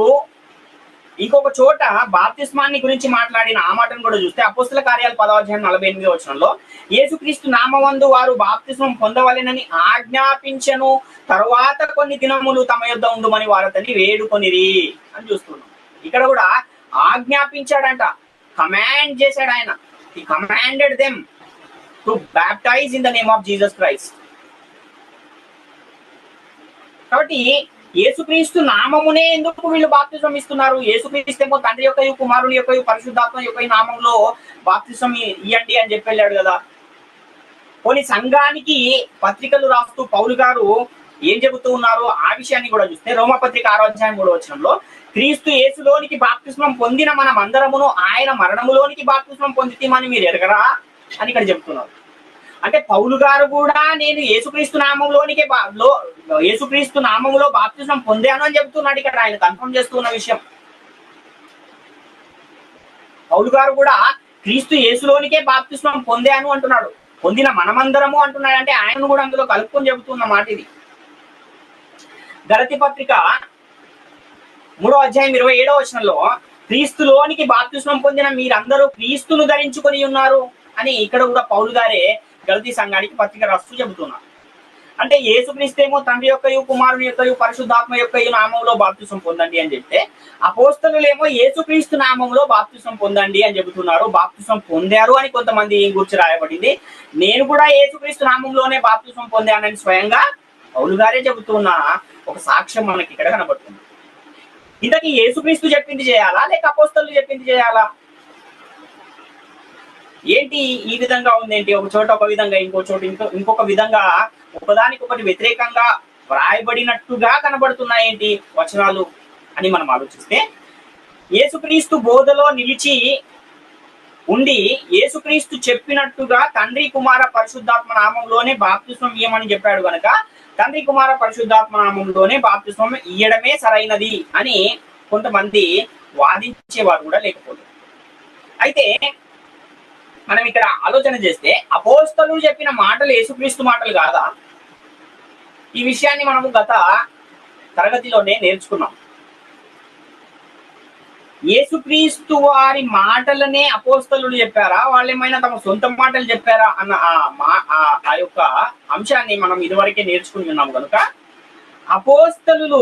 ఇంకొక చోట బాప్తిస్మాన్ని గురించి మాట్లాడిన ఆ మాటను కూడా చూస్తే అపోస్తల కార్యాలు 10వ అధ్యాయం 48వ వచనంలో, యేసుక్రీస్తు నామమందు వారు బాప్తిస్మం పొందవలెనని ఆజ్ఞాపించెను, తరువాత కొన్ని దినములు తమ యొద్ద ఉండుమని వారతని వేడుకొనిరి అని చూస్తున్నాం. ఇక్కడ కూడా ఆజ్ఞాపించాడంట, కమాండ్ చేశాడు ఆయన. He commanded them to baptize in the name of Jesus Christ. కాబట్టి యేసుక్రీస్తు నామమునే ఎందుకు వీళ్ళు బాప్తిస్మం ఇస్తున్నారు? యేసుక్రీస్తు ఏమో తండ్రి యొక్క కుమారుని యొక్క పరిశుద్ధాత్మ యొక్క నామంలో బాప్తిస్మం ఇవ్వండి అని చెప్పి వెళ్ళాడు కదా. కొన్ని సంఘానికి పత్రికలు రాస్తూ పౌలు గారు ఏం చెబుతూ ఉన్నారు ఆ విషయాన్ని కూడా చూస్తే రోమపత్రిక 6వ అధ్యాయం 3వ వచనంలో క్రీస్తు యేసులోనికి బాప్తిస్మం పొందిన మనం అందరమును ఆయన మరణములోనికి బాప్తిస్మం పొందితేమని మీరు ఎరగరా అని ఇక్కడ చెప్తున్నారు. అంటే పౌలు గారు కూడా నేను యేసుక్రీస్తు నామంలోనికే యేసుక్రీస్తు నామంలో బాప్తిస్మం పొందాను అని చెప్తున్నాడు. ఇక్కడ ఆయన కన్ఫర్మ్ చేస్తున్న విషయం. పౌలు గారు కూడా క్రీస్తు యేసులోనికే బాప్తిస్మం పొందాను అంటున్నాడు. పొందిన మనమందరము అంటున్నాడు. అంటే ఆయనను కూడా అందులో కలుపుకొని చెబుతున్న మాట ఇది. గలతీ పత్రిక 3వ అధ్యాయం 27వ వచనంలో క్రీస్తులోనికి బాప్తిస్మం పొందిన మీరందరూ క్రీస్తును ధరించుకొని ఉన్నారు అని ఇక్కడ కూడా పౌలు గారే గలతీ సంఘానికి పత్రిక రాస్తూ చెబుతున్నారు. అంటే యేసుక్రీస్తేమో తండ్రి యొక్కయు కుమారుని యొక్కయు పరిశుద్ధాత్మ యొక్కయు నామంలో బాప్తిస్మం పొందండి అని చెప్తే అపోస్తలులేమో యేసుక్రీస్తు నామంలో బాప్తిస్మం పొందండి అని చెబుతున్నారు. బాప్తిస్మం పొందారు అని కొంతమంది గురించి రాయబడింది. నేను కూడా యేసుక్రీస్తు నామంలోనే బాప్తిస్మం పొందానని స్వయంగా పౌలు గారే చెబుతున్న ఒక సాక్ష్యం మనకి ఇక్కడ కనబడుతుంది. ఇంతకీ యేసుక్రీస్తు చెప్పింది చేయాలా లేక అపోస్తలు చెప్పింది చేయాలా? ఏంటి ఈ విధంగా ఉంది ఏంటి? ఒక చోట ఒక విధంగా ఇంకో చోట ఇంకొక విధంగా ఒకదానికొకటి వ్యతిరేకంగా వ్రాయబడినట్టుగా కనబడుతున్నాయి ఏంటి వచనాలు అని మనం ఆలోచిస్తే, యేసుక్రీస్తు బోధలో నిలిచి ఉండి యేసుక్రీస్తు చెప్పినట్టుగా తండ్రి కుమార పరిశుద్ధాత్మ నామంలోనే బాప్తిస్మం ఇయ్యమని చెప్పాడు కనుక తండ్రి కుమార పరిశుద్ధాత్మ నామంలోనే బాప్తిస్మం ఇయ్యడమే సరైనది అని కొంతమంది వాదించేవారు కూడా లేకపోతే. అయితే మనం ఇక్కడ ఆలోచన చేస్తే అపోస్తలులు చెప్పిన మాటలు యేసుక్రీస్తు మాటలు కాదా? ఈ విషయాన్ని మనము గత తరగతిలోనే నేర్చుకున్నాం. యేసుక్రీస్తు వారి మాటలనే అపోస్తలులు చెప్పారా, వాళ్ళు ఏమైనా తమ సొంత మాటలు చెప్పారా అన్న ఆ యొక్క అంశాన్ని మనం ఇదివరకే నేర్చుకుని ఉన్నాం. కనుక అపోస్తలులు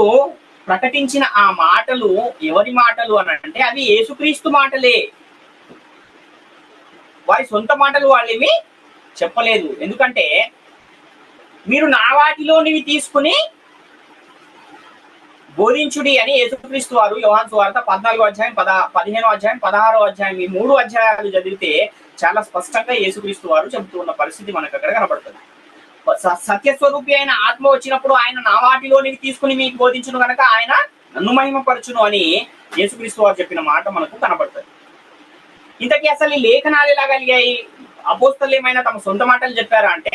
ప్రకటించిన ఆ మాటలు ఎవరి మాటలు అని అంటే అవి యేసుక్రీస్తు మాటలే. వారి సొంత మాటలు వాళ్ళేమి చెప్పలేదు. ఎందుకంటే మీరు నా వాటిలోనివి తీసుకుని బోధించుడి అని యేసుక్రీస్తు వారు యోహాను సువార్త 14వ అధ్యాయం 15వ అధ్యాయం 16వ అధ్యాయం ఈ 3 అధ్యాయాలు చదివితే చాలా స్పష్టంగా యేసుక్రీస్తు వారు చెబుతూ ఉన్న పరిస్థితి మనకు అక్కడ కనబడుతుంది. సత్యస్వరూపి అయిన ఆత్మ వచ్చినప్పుడు ఆయన నా వాటిలోనివి తీసుకుని మీకు బోధించును కనుక ఆయన నన్ను మహిమపరచును అని యేసుక్రీస్తు వారు చెప్పిన మాట మనకు కనబడుతుంది. ఇంతకీ అసలు ఈ లేఖనాలు ఎలా కలిగాయి? అపోస్తలు ఏమైనా తమ సొంత మాటలు చెప్పారా అంటే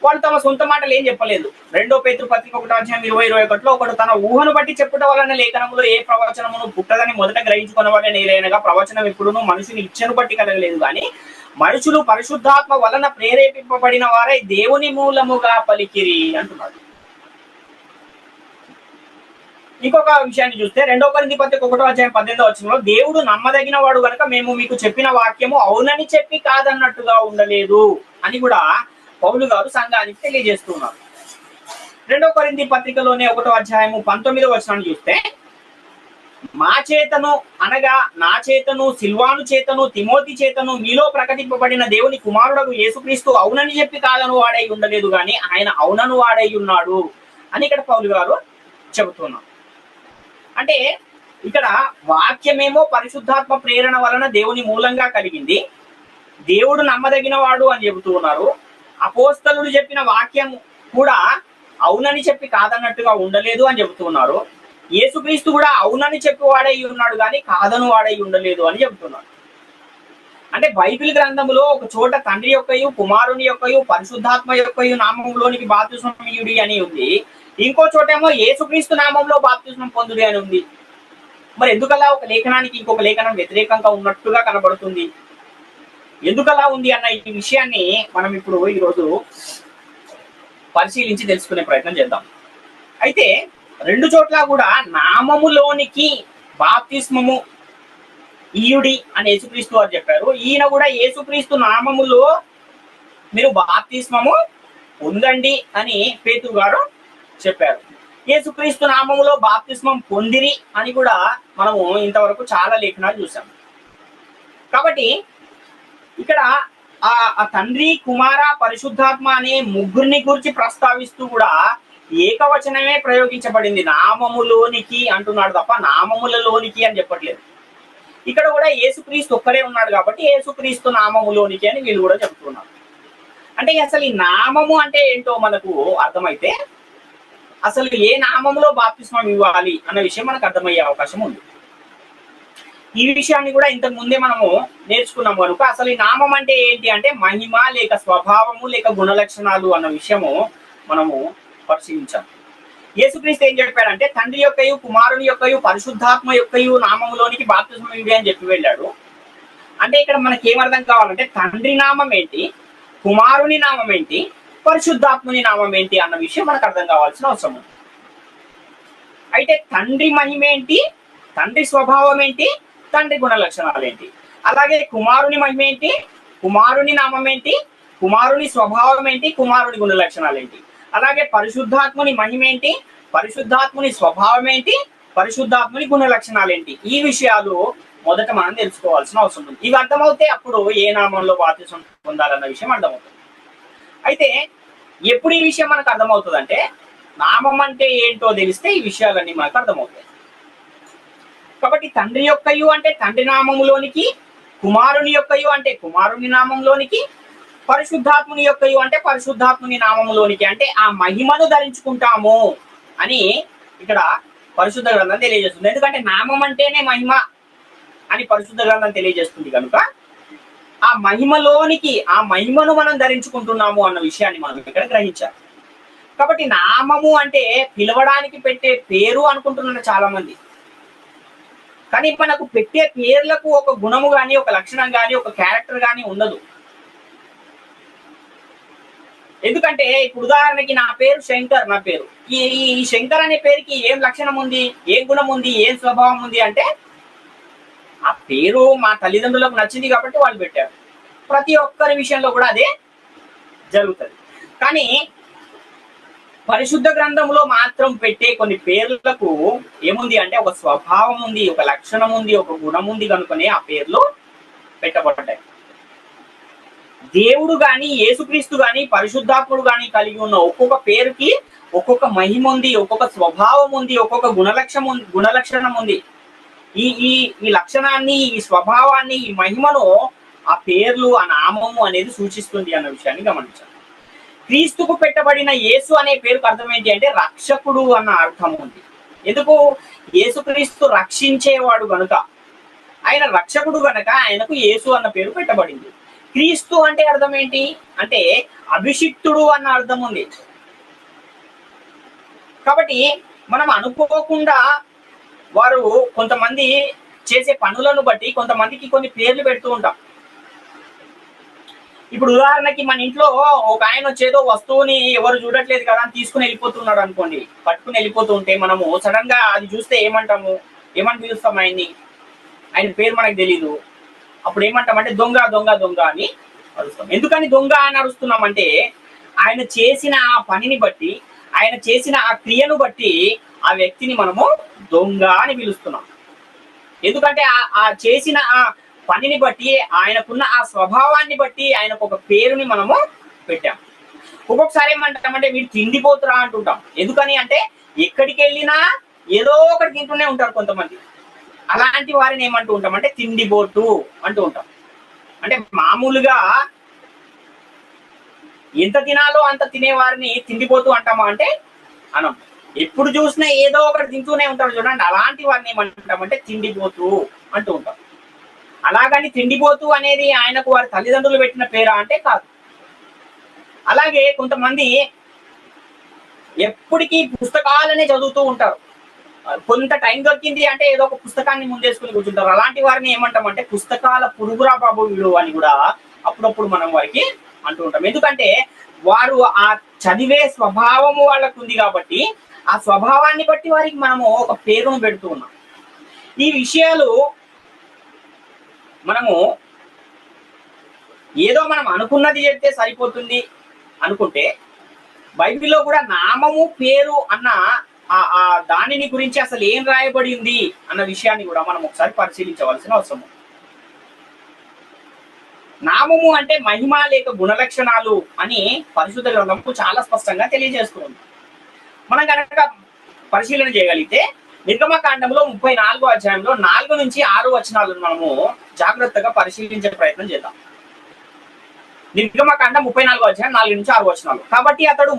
వాళ్ళు తమ సొంత మాటలు ఏం చెప్పలేదు. 2వ పేతురు పత్రిక 1వ అధ్యాయం 20-21లో ఒకడు తన ఊహను బట్టి చెప్పుట వలన లేఖనములో ఏ ప్రవచనమును పుట్టదని మొదట గ్రహించుకున్న వాడే నేలైనగా ప్రవచనం ఎప్పుడును మనుషుని ఇచ్చను బట్టి కలగలేదు కానీ మనుషులు పరిశుద్ధాత్మ వలన ప్రేరేపింపబడిన వారై దేవుని మూలముగా పలికిరి అంటున్నాడు. ఇంకొక విషయాన్ని చూస్తే 2వ కొరింథీ పత్రిక 1వ అధ్యాయం 18వ వచనంలో దేవుడు నమ్మదగిన వాడు కనుక మేము మీకు చెప్పిన వాక్యము అవునని చెప్పి కాదన్నట్టుగా ఉండలేదు అని కూడా పౌలు గారు సంఘానికి తెలియజేస్తున్నారు. 2వ కొరింథీ పత్రికలోనే 1వ అధ్యాయము 19వ వచనాన్ని చూస్తే మా చేతను అనగా నా చేతను సిల్వాను చేతను తిమోతి చేతను మీలో ప్రకటింపబడిన దేవుని కుమారుడగు యేసుక్రీస్తు అవునని చెప్పి కాదను వాడై ఉండలేదు కానీ ఆయన అవునను వాడై ఉన్నాడు అని ఇక్కడ పౌలు గారు చెబుతున్నారు. అంటే ఇక్కడ వాక్యమేమో పరిశుద్ధాత్మ ప్రేరణ వలన దేవుని మూలంగా కలిగింది, దేవుడు నమ్మదగిన వాడు అని చెబుతూ ఉన్నారు. అపోస్తలుడు చెప్పిన వాక్యం కూడా అవునని చెప్పి కాదన్నట్టుగా ఉండలేదు అని చెబుతున్నారు. యేసుక్రీస్తు కూడా అవునని చెప్పి వాడై ఉన్నాడు కానీ కాదను వాడై ఉండలేదు అని చెబుతున్నారు. అంటే బైబిల్ గ్రంథములో ఒక చోట తండ్రి యొక్కయు కుమారుని యొక్కయు పరిశుద్ధాత్మ యొక్కయు నామంలోనికి బాప్తిస్మం ఇయ్యుడి అని ఉంది, ఇంకో చోటేమో యేసుక్రీస్తు నామంలో బాప్తిస్మం పొందుడి అని ఉంది. మరి ఎందుకలా ఒక లేఖనానికి ఇంకొక లేఖనం వ్యతిరేకంగా ఉన్నట్టుగా కనబడుతుంది? ఎందుకలా ఉంది అన్న ఈ విషయాన్ని మనం ఇప్పుడు ఈరోజు పరిశీలించి తెలుసుకునే ప్రయత్నం చేద్దాం. అయితే 2 చోట్ల కూడా నామములోనికి బాప్తిస్మము ఇయ్యుడి అని యేసుక్రీస్తు వారు చెప్పారు. ఈయన కూడా యేసుక్రీస్తు నామములో మీరు బాప్తిస్మము పొందండి అని పేతురు గారు చెప్పారు. యేసుక్రీస్తు నామములో బాప్తిస్మం పొందిరి అని కూడా మనము ఇంతవరకు చాలా లేఖనాలు చూసాం. కాబట్టి ఇక్కడ ఆ తండ్రి కుమార పరిశుద్ధాత్మ అనే ముగ్గురిని గురించి ప్రస్తావిస్తూ కూడా ఏకవచనమే ప్రయోగించబడింది. నామములోనికి అంటున్నాడు తప్ప నామములలోనికి అని చెప్పట్లేదు. ఇక్కడ కూడా యేసుక్రీస్తు ఒక్కరే ఉన్నాడు కాబట్టి యేసుక్రీస్తు నామములోనికి అని వీళ్ళు కూడా చెప్తున్నారు. అంటే అసలు ఈ నామము అంటే ఏంటో మనకు అర్థమైతే అసలు ఏ నామంలో బాప్తిస్మం ఇవ్వాలి అన్న విషయం మనకు అర్థమయ్యే అవకాశం ఉంది. ఈ విషయాన్ని కూడా ఇంతకు ముందే మనము నేర్చుకున్నాం కనుక అసలు ఈ నామం అంటే ఏంటి అంటే మహిమ లేక స్వభావము లేక గుణలక్షణాలు అన్న విషయము మనము పరిశీలించాం. యేసుక్రీస్తు ఏం చెప్పాడంటే తండ్రి యొక్కయు కుమారుని యొక్కయు పరిశుద్ధాత్మ యొక్కయు నామంలోనికి బాప్తిస్మం ఇవ్వండి అని చెప్పి వెళ్ళాడు. అంటే ఇక్కడ మనకి ఏమర్థం కావాలంటే తండ్రి నామం ఏంటి, కుమారుని నామం ఏంటి, పరిశుద్ధాత్ముని నామం ఏంటి అన్న విషయం మనకు అర్థం కావాల్సిన అవసరం ఉంది. అయితే తండ్రి మహిమ ఏంటి, తండ్రి స్వభావం ఏంటి, తండ్రి గుణ లక్షణాలు ఏంటి, అలాగే కుమారుని మహిమ ఏంటి, కుమారుని నామం ఏంటి, కుమారుని స్వభావం ఏంటి, కుమారుని గుణ లక్షణాలు ఏంటి, అలాగే పరిశుద్ధాత్ముని మహిమ ఏంటి, పరిశుద్ధాత్ముని స్వభావం ఏంటి, పరిశుద్ధాత్ముని గుణ లక్షణాలు ఏంటి, ఈ విషయాలు మొదట మనం తెలుసుకోవాల్సిన అవసరం ఉంది. ఇవి అర్థమవుతే అప్పుడు ఏ నామంలో బాప్తిసం పొందాలన్న విషయం అర్థమవుతుంది. అయితే ఎప్పుడు ఈ విషయం మనకు అర్థమవుతుంది అంటే నామం అంటే ఏంటో తెలిస్తే ఈ విషయాలన్నీ మనకు అర్థమవుతాయి. కాబట్టి తండ్రి యొక్కయు అంటే తండ్రి నామములోనికి, కుమారుని యొక్కయు అంటే కుమారుని నామంలోనికి, పరిశుద్ధాత్ముని యొక్కయు అంటే పరిశుద్ధాత్ముని నామములోనికి, అంటే ఆ మహిమను ధరించుకుంటాము అని ఇక్కడ పరిశుద్ధ గ్రంథం తెలియజేస్తుంది. ఎందుకంటే నామం అంటేనే మహిమ అని పరిశుద్ధ గ్రంథం తెలియజేస్తుంది కనుక ఆ మహిమలోనికి ఆ మహిమను మనం ధరించుకుంటున్నాము అన్న విషయాన్ని మనం ఇక్కడ గ్రహించాలి. కాబట్టి నామము అంటే పిలవడానికి పెట్టే పేరు అనుకుంటున్నారు చాలా మంది. కానీ మనకు పెట్టే పేర్లకు ఒక గుణము కానీ, ఒక లక్షణం కానీ, ఒక క్యారెక్టర్ కానీ ఉండదు. ఎందుకంటే ఇప్పుడు ఉదాహరణకి నా పేరు శంకర్, నా పేరు ఈ శంకర్ అనే పేరుకి ఏం లక్షణం ఉంది, ఏం గుణం ఉంది, ఏం స్వభావం ఉంది అంటే ఆ పేరు మా తల్లిదండ్రులకు నచ్చింది కాబట్టి వాళ్ళు పెట్టారు. ప్రతి ఒక్కరి విషయంలో కూడా అదే జరుగుతుంది. కానీ పరిశుద్ధ గ్రంథంలో మాత్రం పెట్టే కొన్ని పేర్లకు ఏముంది అంటే ఒక స్వభావం ఉంది, ఒక లక్షణం ఉంది, ఒక గుణం ఉంది కనుకనే ఆ పేర్లు పెట్టబడ్డాయి. దేవుడు గాని, యేసుక్రీస్తు గాని, పరిశుద్ధాత్ముడు గాని కలిగి ఉన్న ఒక్కొక్క పేరుకి ఒక్కొక్క మహిమ ఉంది, ఒక్కొక్క స్వభావం ఉంది, ఒక్కొక్క గుణలక్షణం ఉంది. ఈ ఈ ఈ లక్షణాన్ని, ఈ స్వభావాన్ని, ఈ మహిమను ఆ పేర్లు, ఆ నామము అనేది సూచిస్తుంది అన్న విషయాన్ని గమనించాలి. క్రీస్తుకు పెట్టబడిన యేసు అనే పేరుకు అర్థం ఏంటి అంటే రక్షకుడు అన్న అర్థం ఉంది. ఎందుకు? యేసుక్రీస్తు రక్షించేవాడు గనుక, ఆయన రక్షకుడు గనక ఆయనకు యేసు అన్న పేరు పెట్టబడింది. క్రీస్తు అంటే అర్థం ఏంటి అంటే అభిషిక్తుడు అన్న అర్థం ఉంది. కాబట్టి మనం అనుకోకుండా వారు కొంతమంది చేసే పనులను బట్టి కొంతమందికి కొన్ని పేర్లు పెడుతూ ఉంటాం. ఇప్పుడు ఉదాహరణకి మన ఇంట్లో ఒక ఆయన వచ్చేదో వస్తువుని ఎవరు చూడట్లేదు కదా అని తీసుకుని వెళ్ళిపోతున్నాడు అనుకోండి, పట్టుకుని వెళ్ళిపోతూ ఉంటే మనము సడన్ గా అది చూస్తే ఏమని పిలుస్తాం ఆయన్ని, ఆయన పేరు మనకు తెలీదు. అప్పుడు ఏమంటామంటే దొంగ దొంగ దొంగ అని అరుస్తాం. ఎందుకని దొంగ అని అరుస్తున్నామంటే ఆయన చేసిన ఆ పనిని బట్టి, ఆయన చేసిన ఆ క్రియను బట్టి ఆ వ్యక్తిని మనము దొంగ అని పిలుస్తున్నాం. ఎందుకంటే ఆ చేసిన ఆ పనిని బట్టి, ఆయనకున్న ఆ స్వభావాన్ని బట్టి ఆయనకు ఒక పేరుని మనము పెట్టాం. ఒక్కొక్కసారి ఏమంటామంటే వీడు తిండిపోతురా అంటుంటాం. ఎందుకని అంటే ఎక్కడికి వెళ్ళినా ఏదో ఒకటి తింటూనే ఉంటారు కొంతమంది. అలాంటి వారిని ఏమంటూ ఉంటాం అంటే తిండిపోతు అంటూ ఉంటాం. అంటే మామూలుగా ఎంత తినాలో అంత తినే వారిని తిండిపోతూ అంటామా అంటే అనం. ఎప్పుడు చూసినా ఏదో ఒకటి తింటూనే ఉంటారు చూడండి, అలాంటి వారిని ఏమంటామంటే తిండిపోతూ అంటూ ఉంటాం. అలాగని తిండిపోతూ అనేది ఆయనకు వారి తల్లిదండ్రులు పెట్టిన పేరా అంటే కాదు. అలాగే కొంతమంది ఎప్పటికీ పుస్తకాలనే చదువుతూ ఉంటారు. కొంత టైం దొరికింది అంటే ఏదో ఒక పుస్తకాన్ని ముందేసుకుని కూర్చుంటారు. అలాంటి వారిని ఏమంటామంటే పుస్తకాల పురుగురా బాబు వీడు అని కూడా అప్పుడప్పుడు మనం వారికి అంటూ ఉంటాం. ఎందుకంటే వారు ఆ చదివే స్వభావము వాళ్ళకు ఉంది కాబట్టి ఆ స్వభావాన్ని బట్టి వారికి మనము ఒక పేరును పెడుతూ ఉన్నాం. ఈ విషయాలు మనము ఏదో మనం అనుకున్నది చెప్తే సరిపోతుంది అనుకుంటే బైబిల్లో కూడా నామము, పేరు అన్న ఆ దానిని గురించి అసలు ఏం రాయబడి ఉంది అన్న విషయాన్ని కూడా మనం ఒకసారి పరిశీలించవలసిన అవసరం. నామము అంటే మహిమ లేక గుణలక్షణాలు అని పరిశుద్ధ గ్రంథంకు చాలా స్పష్టంగా తెలియజేస్తుంది. మనం కనుక పరిశీలన చేయగలిగితే నిర్గమకాండంలో 34వ అధ్యాయంలో 4 నుంచి 6 వచనాలను మనము జాగ్రత్తగా పరిశీలించే ప్రయత్నం చేద్దాం. నిర్గమకాండ 34 అధ్యాయం 4 నుంచి 6 వచనాలు. కాబట్టి అతడు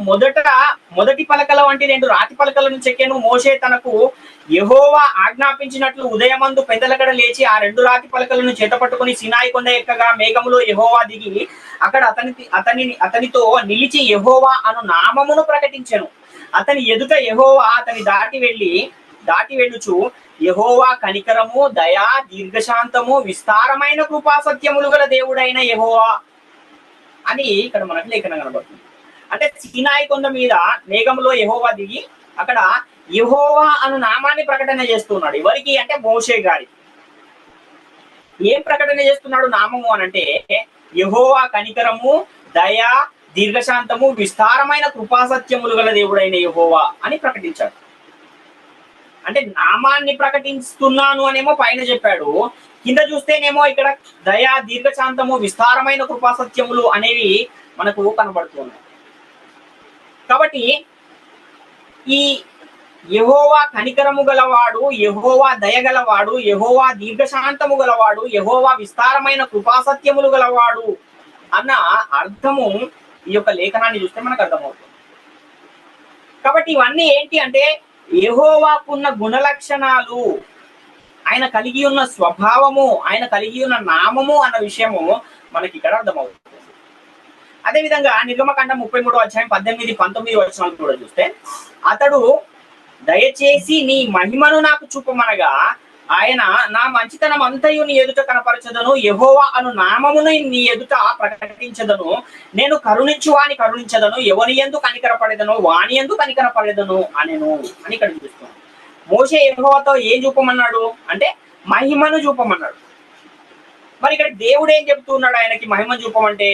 మొదటి పలకల వంటి 2 రాతి పలకలను చెక్కెను. మోషే తనకు యెహోవా ఆజ్ఞాపించినట్లు ఉదయమందు పెద్దలకడ లేచి ఆ 2 రాతి పలకలను చేతపట్టుకుని సినాయి కొండ ఎక్కగా మేఘములో యెహోవా దిగి అక్కడ అతనితో నిలిచి యెహోవా అను నామమును ప్రకటించెను. అతని ఎదుట యెహోవా అతని దాటి వెళ్ళుచు యెహోవా కనికరము, దయా, దీర్ఘశాంతము, విస్తారమైన కృపా సత్యములు గల దేవుడైన యెహోవా అని ఇక్కడ మనకు లేఖనం కనబడుతుంది. అంటే సీనాయి కొండ మీద మేఘంలో యెహోవా దిగి అక్కడ యెహోవా అను నామాన్ని ప్రకటన చేస్తున్నాడు. ఎవరికి అంటే మోషే గారికి. ఏం ప్రకటన చేస్తున్నాడు నామము అనంటే యెహోవా కనికరము, దయ, దీర్ఘశాంతము, విస్తారమైన కృపాసత్యములు గల దేవుడైన యెహోవా అని ప్రకటించాడు. అంటే నామాన్ని ప్రకటిస్తున్నాను అనేమో పైన చెప్పాడు, కింద చూస్తేనేమో ఇక్కడ దయా, దీర్ఘశాంతము, విస్తారమైన కృపాసత్యములు అనేవి మనకు కనబడుతున్నాయి. కాబట్టి ఈ యెహోవా కనికరము గలవాడు, యెహోవా దయగలవాడు, యెహోవా దీర్ఘశాంతము గలవాడు, యెహోవా విస్తారమైన కృపాసత్యములు గలవాడు అన్న అర్థము ఈ యొక్క లేఖనాన్ని చూస్తే మనకు అర్థమవుతుంది. కాబట్టి ఇవన్నీ ఏంటి అంటే యెహోవాకున్న గుణలక్షణాలు, ఆయన కలిగి ఉన్న స్వభావము, ఆయన కలిగి ఉన్న నామము అన్న విషయము మనకి ఇక్కడ అర్థమవుతుంది. అదేవిధంగా నిర్గమకాండం 33 అధ్యాయం 18, 19 వచనాలు కూడా చూస్తే అతడు దయచేసి నీ మహిమను నాకు చూపమనగా ఆయన నా మంచితనం అంతయు నీ ఎదుట కనపరచదను, యెహోవా అను నామమును నీ ఎదుట ప్రకటించదను, నేను కరుణించువాని కరుణించదను, ఎవని యందు కనికరపడేదను వాని యందు కనికరపడేదను అనెను అని ఇక్కడ చూస్తున్నాను. మోషే యెహోవాతో ఏం చూపమన్నాడు అంటే మహిమను చూపమన్నాడు. మరి ఇక్కడ దేవుడు ఏం చెప్తున్నాడు ఆయనకి మహిమను చూపమంటే?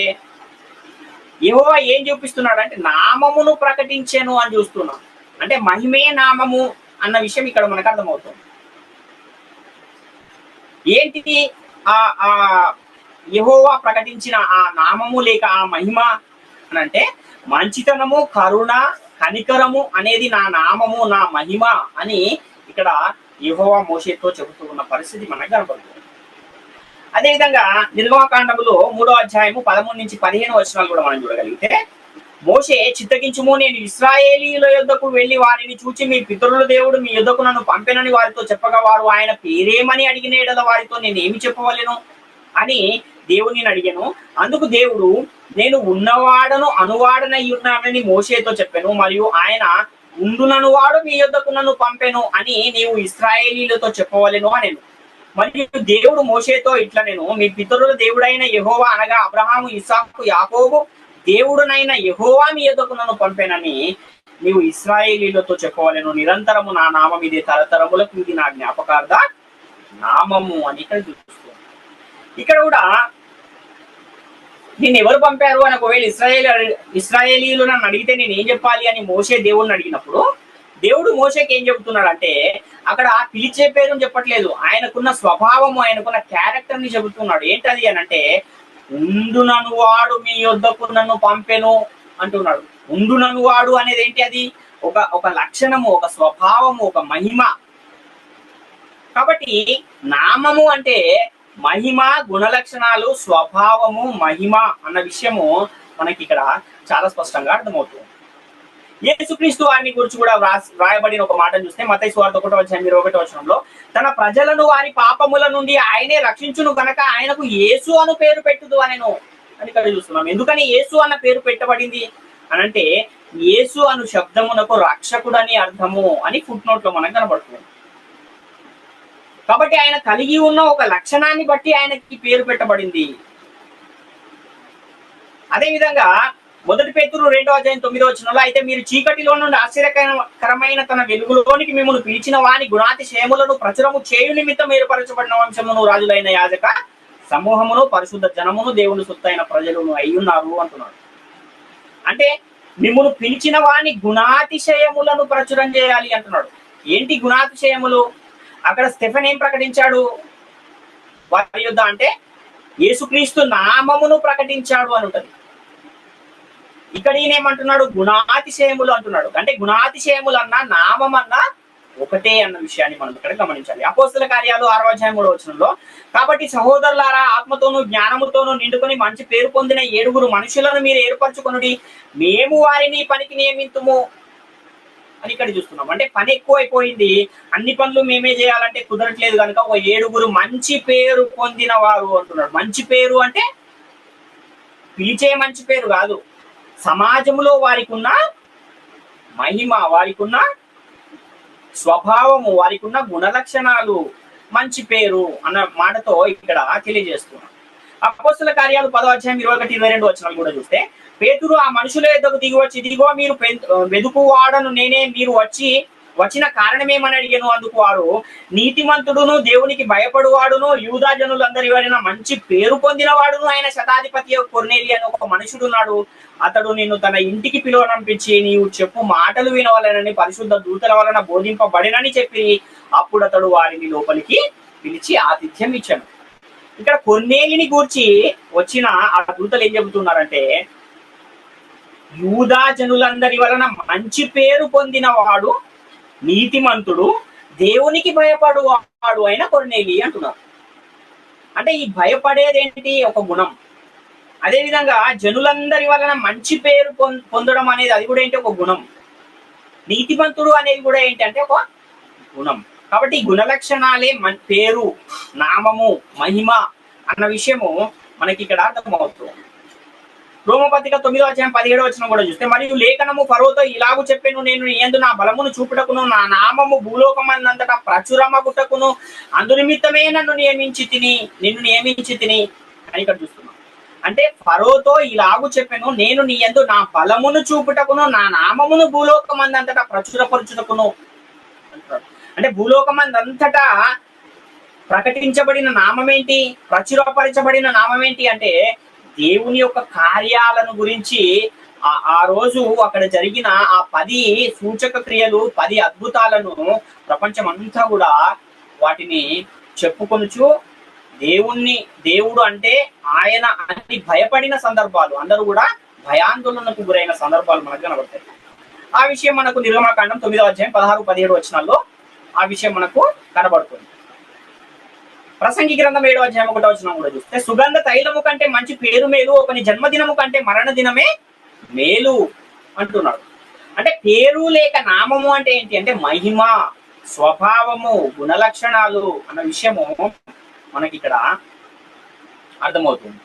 యెహోవా ఏం చూపిస్తున్నాడు అంటే నామమును ప్రకటించాను అని చూస్తున్నాం. అంటే మహిమే నామము అన్న విషయం ఇక్కడ మనకు అర్థమవుతుంది. ఏంటిది ఆ యెహోవా ప్రకటించిన ఆ నామము లేక ఆ మహిమ అని అంటే మంచితనము, కరుణ, కనికరము అనేది నా నామము, నా మహిమ అని ఇక్కడ యెహోవా మోషేతో చెబుతూ ఉన్న పరిస్థితి మనకు కనబడుతుంది. అదేవిధంగా నిర్గమకాండములో 3వ అధ్యాయము 13 నుంచి 15 వచనాలు కూడా మనం చూడగలిగితే మోషే చిత్తగించుము, నేను ఇశ్రాయేలీయుల యొద్దకు వెళ్లి వారిని చూచి మీ పితరుల దేవుడు మీ యొద్దకు నన్ను పంపెనని వారితో చెప్పగా వారు ఆయన పేరేమని అడిగిన ఎడల వారితో నేను ఏమి చెప్పవలెను అని దేవుని అడిగాను. అందుకు దేవుడు నేను ఉన్నవాడను అనువాడనై ఉన్నానని మోషేతో చెప్పాను, మరియు ఆయన ఉండునను వాడు మీ యొద్దకు నన్ను పంపెను అని నీవు ఇశ్రాయేలీలతో చెప్పవలెను అనేను. మరియు దేవుడు మోషేతో ఇట్లా నేను మీ పితరుల దేవుడైన యెహోవా అనగా అబ్రహాము, ఇస్సాకు, యాకోబు దేవుడునైన యెహోవా మీ యొద్దకు నన్ను పంపేనని నీవు ఇశ్రాయేలీలతో చెప్పవలెను, నిరంతరము నా నామం ఇదే, తరతరములకు ఇది నా జ్ఞాపకార్థ నామము అని ఇక్కడ చూపిస్తుంది. ఇక్కడ కూడా నేను ఎవరు పంపారు అని ఒకవేళ ఇశ్రాయేలీలు నన్ను అడిగితే నేను ఏం చెప్పాలి అని మోషే దేవుడిని అడిగినప్పుడు దేవుడు మోషేకి ఏం చెబుతున్నాడు అంటే అక్కడ పిలిచే పేరుని చెప్పట్లేదు, ఆయనకున్న స్వభావము, ఆయనకున్న క్యారెక్టర్ ని చెబుతున్నాడు. ఏంటది అని అంటే ఉండునను వాడు మీ యొద్దకు నన్ను పంపెను అంటున్నాడు. ఉండునను వాడు అనేది ఏంటి? అది ఒక లక్షణము, ఒక స్వభావము, ఒక మహిమ. కాబట్టి నామము అంటే మహిమ, గుణలక్షణాలు, స్వభావము, మహిమ అన్న విషయము మనకి ఇక్కడ చాలా స్పష్టంగా అర్థమవుతుంది. యేసుక్రీస్తు వారిని గురించి కూడా వ్రాయబడిన ఒక మాట చూస్తే మత్తయి సువార్త 1:21 వచనంలో తన ప్రజలను వారి పాపముల నుండి ఆయనే రక్షించును కనుక ఆయనకు యేసు అను పేరు పెట్టుదు అనేను అని ఇక్కడ చూస్తున్నాం. ఎందుకని యేసు అన్న పేరు పెట్టబడింది అనంటే యేసు అను శబ్దమునకు రక్షకుడు అని అర్థము అని ఫుట్ నోట్ లో మనకు కనబడుతుంది. కాబట్టి ఆయన కలిగి ఉన్న ఒక లక్షణాన్ని బట్టి ఆయనకి పేరు పెట్టబడింది. అదే విధంగా 1 పేతురు 2:9 వచనంలో అయితే మీరు చీకటిలో నుండి ఆశ్చర్యకరమైన తన వెలుగులోనికి మిమ్మల్ని పిలిచిన వాని గుణాతిశయములను ప్రచురము చేయు నిమిత్తం ఏర్పరచబడిన వంశమును, రాజులైన యాజక సమూహమును, పరిశుద్ధ జనమును, దేవుని సొత్తైన ప్రజలను అయ్యున్నారు అంటున్నాడు. అంటే మిమ్మల్ని పిలిచిన వాని గుణాతిశయములను ప్రచురం చేయాలి అంటున్నాడు. ఏంటి గుణాతిశయములు? అక్కడ స్టెఫెన్ ఏం ప్రకటించాడు వారి యుద్ధ అంటే యేసుక్రీస్తు నామమును ప్రకటించాడు అని ఉంటది. ఇక్కడ ఈయనేమంటున్నాడు? గుణాతిశయములు అంటున్నాడు. అంటే గుణాతిశయములు అన్నా నామం అన్నా ఒకటే అన్న విషయాన్ని మనం ఇక్కడ గమనించాలి. అపోస్తల కార్యాలు 6వ అధ్యాయం 3వ వచనంలో, కాబట్టి సహోదరులారా, ఆత్మతోనూ జ్ఞానముతోనూ నిండుకొని మంచి పేరు పొందిన 7 మనుషులను మీరు ఏర్పరచుకొనుడి, మేము వారిని పనికి నియమితుము అని ఇక్కడ చూస్తున్నాం. అంటే పని ఎక్కువైపోయింది, అన్ని పనులు మేమే చేయాలంటే కుదరట్లేదు కనుక ఒక 7 మంచి పేరు పొందిన వారు అంటున్నాడు. మంచి పేరు అంటే పిలిచే మంచి పేరు కాదు, సమాజంలో వారికి ఉన్న మహిమ, వారికి ఉన్న స్వభావము, వారికి ఉన్న గుణలక్షణాలు మంచి పేరు అన్న మాటతో ఇక్కడ తెలియజేస్తున్నాం. అపోస్తల కార్యాలు 10వ అధ్యాయం 21, 22 వచనాలు కూడా చూస్తే, పేతురు ఆ మనుషుల యొద్దకు దిగి వచ్చి, ఇదిగో మీరు వెదుకువాడను నేనే, మీరు వచ్చిన కారణమేమని అడిగాను. అందుకు వారు, నీతిమంతుడును దేవునికి భయపడువాడును యూదా జనులందరి వలన మంచి పేరు పొందిన వాడును ఆయన శతాధిపతి కొర్నేలి అని ఒక మనుషుడున్నాడు, అతడు నిన్ను తన ఇంటికి పిలువనంపించి నీవు చెప్పు మాటలు వినవలనని పరిశుద్ధ దూతల వలన బోధింపబడినని చెప్పి, అప్పుడు అతడు వారిని లోపలికి పిలిచి ఆతిథ్యం ఇచ్చాను. ఇక్కడ కొర్నేలిని గూర్చి వచ్చిన ఆ దూతలు ఏం చెబుతున్నారంటే, యూదా జనులందరి వలన మంచి పేరు పొందిన వాడు, నీతిమంతుడు, దేవునికి భయపడువాడు అయిన కొర్నేలి అంటున్నారు. అంటే ఈ భయపడేదేంటి? ఒక గుణం. అదేవిధంగా జనులందరి వలన మంచి పేరు పొందడం అనేది అది కూడా ఏంటి? ఒక గుణం. నీతిమంతుడు అనేది కూడా ఏంటంటే ఒక గుణం. కాబట్టి ఈ గుణ లక్షణాలే పేరు, నామము, మహిమ అన్న విషయము మనకి ఇక్కడ అర్థమవుతుంది. రోమపత్రిక 9వ అధ్యాయం 17వ వచనం కూడా చూస్తే, మరియు లేఖనము ఫరోతో ఇలాగూ చెప్పాను, నేను నీ యందు నా బలమును చూపుటకును నా నామము భూలోకమందంతటా ప్రచురమగుటకును అందునిమిత్తమే నిన్ను నియమించి తిని అని ఇక్కడ చూస్తున్నాం. అంటే ఫరోతో ఇలాగూ చెప్పాను, నేను నీ యందు నా బలమును చూపుటకును నా నామమును భూలోకమందంతటా ప్రచురపరచుటకును అంటున్నాడు. అంటే భూలోకమందంతటా ప్రకటించబడిన నామం ఏంటి? ప్రచురపరచబడిన నామం ఏంటి అంటే దేవుని యొక్క కార్యాలను గురించి ఆ రోజు అక్కడ జరిగిన ఆ 10 సూచక క్రియలు, 10 అద్భుతాలను ప్రపంచం అంతా కూడా వాటిని చెప్పుకొనుచు దేవుడు అంటే ఆయన అన్ని భయపడిన సందర్భాలు, అందరూ కూడా భయాందోళనకు గురైన సందర్భాలు మనకు కనబడతాయి. ఆ విషయం మనకు నిర్గమకాండం 9వ అధ్యాయం 16, 17 వచనాల్లో ఆ విషయం మనకు కనబడుతుంది. ప్రసంగి గ్రంథం 7వ అధ్యాయం 1వ వచనం కూడా చూస్తే, సుగంధ తైలము కంటే మంచి పేరు మేలు, ఒకని జన్మదినము కంటే మరణ దినమే మేలు అంటున్నాడు. అంటే పేరు లేక నామము అంటే ఏంటి అంటే మహిమ, స్వభావము, గుణలక్షణాలు అన్న విషయము మనకి ఇక్కడ అర్థమవుతుంది.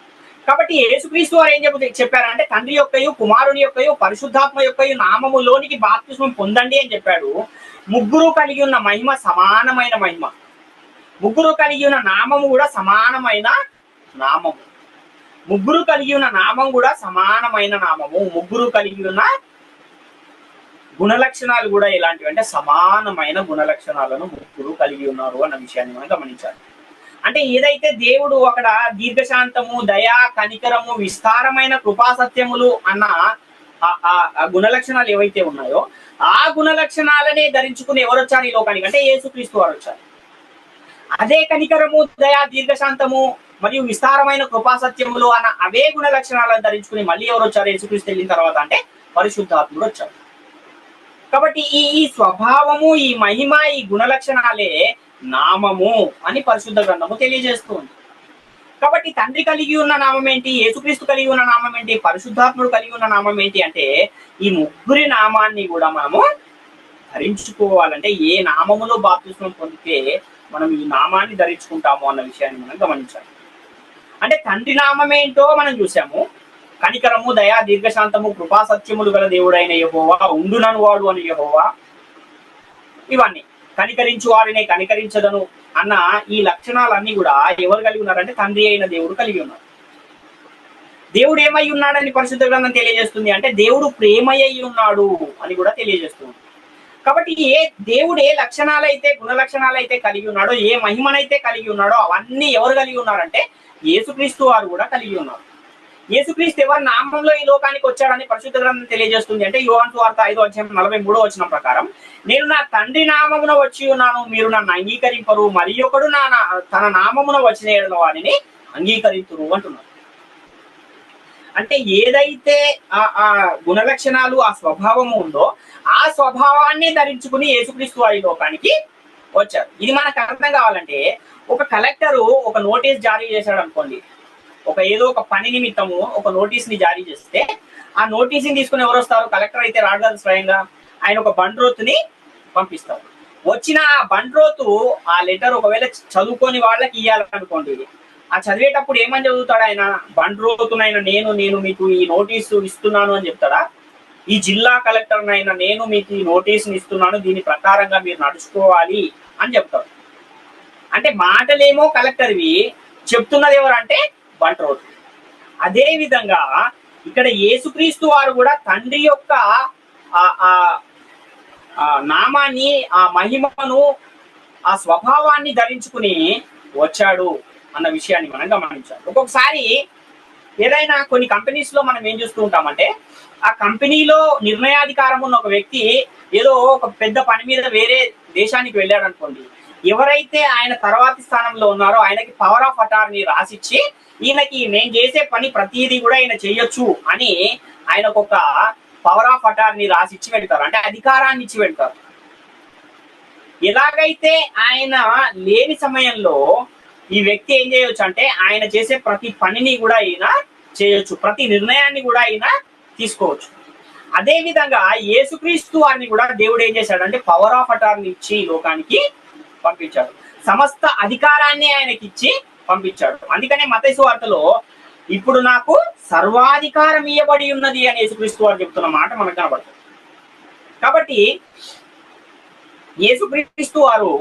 కాబట్టి యేసుక్రీస్తు వారు ఏం చెప్పారంటే, తండ్రి యొక్కయు కుమారుని యొక్కయు పరిశుద్ధాత్మ యొక్కయు నామములోనికి బాప్తిస్మం పొందండి అని చెప్పాడు. ముగ్గురు కలిగి ఉన్న మహిమ సమానమైన మహిమ, ముగ్గురు కలిగి ఉన్న నామము కూడా సమానమైన నామము, ముగ్గురు కలిగి ఉన్న నామం కూడా సమానమైన నామము, ముగ్గురు కలిగి ఉన్న గుణలక్షణాలు కూడా ఎలాంటివి అంటే సమానమైన గుణలక్షణాలను ముగ్గురు కలిగి ఉన్నారు అన్న విషయాన్ని మనం గమనించాలి. అంటే ఏదైతే దేవుడు అక్కడ దీర్ఘశాంతము, దయా, కనికరము, విస్తారమైన కృపాసత్యములు అన్న ఆ గుణలక్షణాలు ఏవైతే ఉన్నాయో ఆ గుణలక్షణాలనే ధరించుకుని ఎవరు వచ్చారు ఈ లోకానికి అంటే యేసుక్రీస్తు వారు వచ్చారు. అదే కనికరము, దయా, దీర్ఘశాంతము మరియు విస్తారమైన కృపాసత్యములు అన్న అవే గుణ లక్షణాలను ధరించుకుని మళ్ళీ ఎవరు వచ్చారు యేసుక్రీస్తు వెళ్ళిన తర్వాత అంటే పరిశుద్ధాత్ముడు వచ్చారు. కాబట్టి ఈ స్వభావము, ఈ మహిమ, ఈ గుణ లక్షణాలే నామము అని పరిశుద్ధ గ్రంథము తెలియజేస్తుంది. కాబట్టి తండ్రి కలిగి ఉన్న నామం ఏంటి, యేసుక్రీస్తు కలిగి ఉన్న నామం ఏంటి, పరిశుద్ధాత్ముడు కలిగి ఉన్న నామం ఏంటి అంటే ఈ ముగ్గురి నామాన్ని కూడా మనము ధరించుకోవాలంటే ఏ నామములో బాప్తిస్మం పొందితే మనం ఈ నామాన్ని ధరించుకుంటాము అన్న విషయాన్ని మనం గమనించాలి. అంటే తండ్రి నామం ఏంటో మనం చూసాము, కనికరము, దయా, దీర్ఘశాంతము, కృపా, సత్యములు గల దేవుడైన యెహోవా, ఉండునను వాడు అని యెహోవా, ఇవన్నీ కనికరించు వారినే కనికరించదను అన్న ఈ లక్షణాలన్నీ కూడా ఎవరు కలిగి ఉన్నారంటే తండ్రి అయిన దేవుడు కలిగి ఉన్నారు. దేవుడు ఏమై ఉన్నాడని పరిశుద్ధ గ్రంథం తెలియజేస్తుంది అంటే దేవుడు ప్రేమయ్యి ఉన్నాడు అని కూడా తెలియజేస్తుంది. కాబట్టి దేవుడు ఏ లక్షణాలైతే గుణ లక్షణాలైతే కలిగి ఉన్నాడో, ఏ మహిమనైతే కలిగి ఉన్నాడో అవన్నీ ఎవరు కలిగి ఉన్నారంటే యేసుక్రీస్తు వారు కూడా కలిగి ఉన్నారు. యేసుక్రీస్తు ఎవరి నామంలో ఈ లోకానికి వచ్చాడని పరిశుద్ధ గ్రంథం తెలియజేస్తుంది అంటే యోహాను సువార్త 5వ అధ్యాయం 43వ వచనం ప్రకారం, నేను నా తండ్రి నామమున వచ్చి ఉన్నాను, మీరు నన్ను అంగీకరింపరు, మరి ఒకడు తన నామమున వచ్చిన వాడిని అంగీకరింతురు అంటున్నారు. అంటే ఏదైతే ఆ గుణలక్షణాలు ఆ స్వభావము ఉందో ఆ స్వభావాన్ని ధరించుకుని యేసుక్రీస్తు వారి లోకానికి వచ్చారు. ఇది మనకు అర్థం కావాలంటే ఒక కలెక్టరు ఒక నోటీస్ జారీ చేశాడు అనుకోండి, ఏదో ఒక పని నిమిత్తము ఒక నోటీస్ ని జారీ చేస్తే ఆ నోటీస్ ని తీసుకుని ఎవరు వస్తారు? కలెక్టర్ అయితే రాడు కదా స్వయంగా, ఆయన ఒక బండ్రోతుని పంపిస్తారు. వచ్చిన ఆ బండ్రోతు ఆ లెటర్ ఒకవేళ చదువుకొని వాళ్ళకి ఇవ్వాలనుకోండి, ఆ చదివేటప్పుడు ఏమని చదువుతాడు ఆయన? బండ్రోతునైనా నేను మీకు ఈ నోటీసు ఇస్తున్నాను అని చెప్తాడా? ఈ జిల్లా కలెక్టర్నైనా నేను మీకు ఈ నోటీసుని ఇస్తున్నాను, దీని ప్రకారంగా మీరు నడుచుకోవాలి అని చెప్తారు. అంటే మాటలేమో కలెక్టర్వి, చెప్తున్నది ఎవరంటే బంట్రోతు. అదే విధంగా ఇక్కడ యేసుక్రీస్తు వారు కూడా తండ్రి యొక్క నామాన్ని, ఆ మహిమను, ఆ స్వభావాన్ని ధరించుకుని వచ్చాడు అన్న విషయాన్ని మనం గమనించాలి. ఒక్కొక్కసారి ఏదైనా కొన్ని కంపెనీస్ లో మనం ఏం చూస్తూ ఉంటామంటే, ఆ కంపెనీలో నిర్ణయాధికారం ఉన్న ఒక వ్యక్తి ఏదో ఒక పెద్ద పని మీద వేరే దేశానికి వెళ్ళాడు అనుకోండి, ఎవరైతే ఆయన తర్వాతి స్థానంలో ఉన్నారో ఆయనకి పవర్ ఆఫ్ అటార్నీ రాసిచ్చి, ఈయనకి నేను చేసే పని ప్రతిదీ కూడా ఈయన చేయొచ్చు అని ఆయనకు ఒక పవర్ ఆఫ్ అటార్నీ రాసిచ్చి వెళ్తారు, అంటే అధికారాన్ని ఇచ్చి వెళ్తారు. ఎలాగైతే ఆయన లేని సమయంలో ఈ వ్యక్తి ఏం చేయొచ్చు అంటే ఆయన చేసే ప్రతి పనిని కూడా ఈయన చేయొచ్చు, ప్రతి నిర్ణయాన్ని కూడా ఈయన తీసుకోవచ్చు. అదే విధంగా యేసుక్రీస్తు వారిని కూడా దేవుడు ఏం చేశాడంటే పవర్ ఆఫ్ అటార్నీ ఇచ్చి లోకానికి పంపించాడు, సమస్త అధికారాన్ని ఆయనకి ఇచ్చి పంపించాడు. అందుకనే మత్తయి సువార్తలో ఇప్పుడు నాకు సర్వాధికారం ఇవ్వబడి ఉన్నది అని యేసుక్రీస్తు వారు చెప్తున్న మాట మనకు కనబడుతుంది. కాబట్టి యేసుక్రీస్తు వారు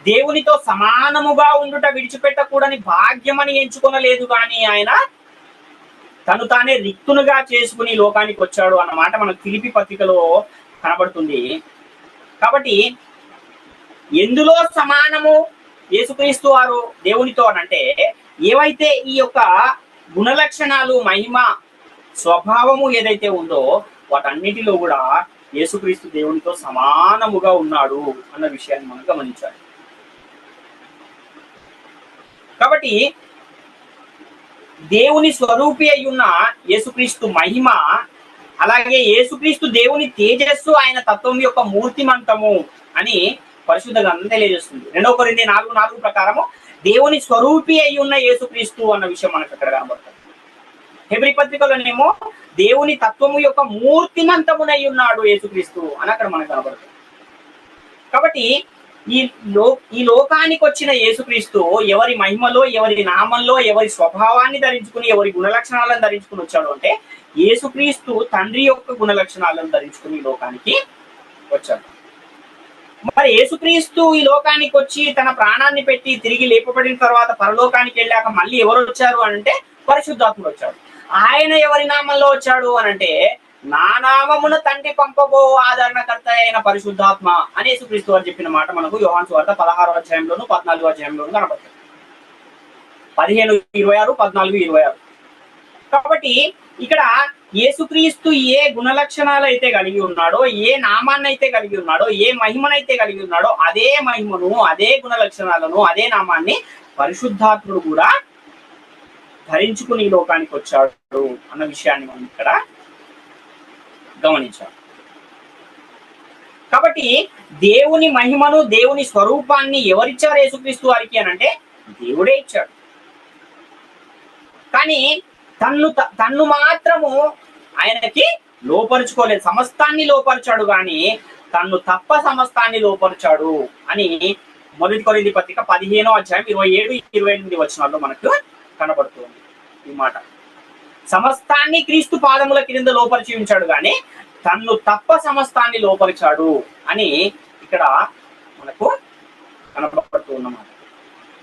దేవునితో సమానముగా ఉండుట విడిచిపెట్టకూడని భాగ్యమని ఎంచుకొనలేదు, కానీ ఆయన తను తానే రిక్తునుగా చేసుకుని లోకానికి వచ్చాడు అన్నమాట మనకు ఫిలిప్పీ పత్రికలో కనబడుతుంది. కాబట్టి ఎందులో సమానము యేసుక్రీస్తు వారు దేవునితో అనంటే, ఏవైతే ఈ యొక్క గుణలక్షణాలు, మహిమ, స్వభావము ఏదైతే ఉందో వాటన్నిటిలో కూడా యేసుక్రీస్తు దేవునితో సమానముగా ఉన్నాడు అన్న విషయాన్ని మనం గమనించాలి. కాబట్టి దేవుని స్వరూపి అయ్యున్న యేసుక్రీస్తు మహిమ, అలాగే యేసుక్రీస్తు దేవుని తేజస్సు, ఆయన తత్వం యొక్క మూర్తిమంతము అని పరిశుద్ధ గ్రంథం తెలియజేస్తుంది. 2 కొరింథీ 4:4 ప్రకారము దేవుని స్వరూపి అయి ఉన్న యేసుక్రీస్తు అన్న విషయం మనకు అక్కడ కనబడుతుంది. హెబ్రీ పత్రికలోనేమో దేవుని తత్వము యొక్క మూర్తిమంతమునై ఉన్నాడు యేసుక్రీస్తు అని అక్కడ మనకు కనబడుతుంది. కాబట్టి ఈ లోకానికి వచ్చిన యేసుక్రీస్తు ఎవరి మహిమలో, ఎవరి నామంలో, ఎవరి స్వభావాన్ని ధరించుకుని, ఎవరి గుణలక్షణాలను ధరించుకుని వచ్చాడు అంటే యేసుక్రీస్తు తండ్రి యొక్క గుణలక్షణాలను ధరించుకుని లోకానికి వచ్చాడు. మరి యేసుక్రీస్తు ఈ లోకానికి వచ్చి తన ప్రాణాన్ని పెట్టి తిరిగి లేపబడిన తర్వాత పరలోకానికి వెళ్ళాక మళ్ళీ ఎవరు వచ్చారు అంటే పరిశుద్ధాత్ముడు వచ్చాడు. ఆయన ఎవరి నామంలో వచ్చాడు అనంటే నా నామమున తండ్రి పంపబో ఆదరణకర్త అయిన పరిశుద్ధాత్మ అని యేసుక్రీస్తు వారు చెప్పిన మాట మనకు యోహాను సువార్త 16వ అధ్యాయంలోను 14వ అధ్యాయంలోను కనబడుతుంది. 15:26, 14:26. కాబట్టి ఇక్కడ యేసుక్రీస్తు ఏ గుణలక్షణాలు అయితే కలిగి ఉన్నాడో, ఏ నామాన్ని అయితే కలిగి ఉన్నాడో, ఏ మహిమనైతే కలిగి ఉన్నాడో అదే మహిమను, అదే గుణలక్షణాలను, అదే నామాన్ని పరిశుద్ధాత్ముడు కూడా ధరించుకుని లోకానికి వచ్చాడు అన్న విషయాన్ని మనం ఇక్కడ గమనించాలి. కాబట్టి దేవుని మహిమను, దేవుని స్వరూపాన్ని ఎవరిచ్చారు యేసుక్రీస్తు వారికి అనంటే దేవుడే ఇచ్చాడు. కానీ తన్ను మాత్రము ఆయనకి లోపరుచుకోలేదు, సమస్తాన్ని లోపరిచాడు, కానీ తన్ను తప్ప సమస్తాన్ని లోపరిచాడు అని 1 కొరింథీ పత్రిక 15వ అధ్యాయం 27-28 వచనాల్లో మనకు కనబడుతుంది ఈ మాట. సమస్తాన్ని క్రీస్తు పాదముల క్రింద లోపరిచి ఉంచాడు, కానీ తన్ను తప్ప సమస్తాన్ని లోపరిచాడు అని ఇక్కడ మనకు కనబడుతూ ఉన్నమాట.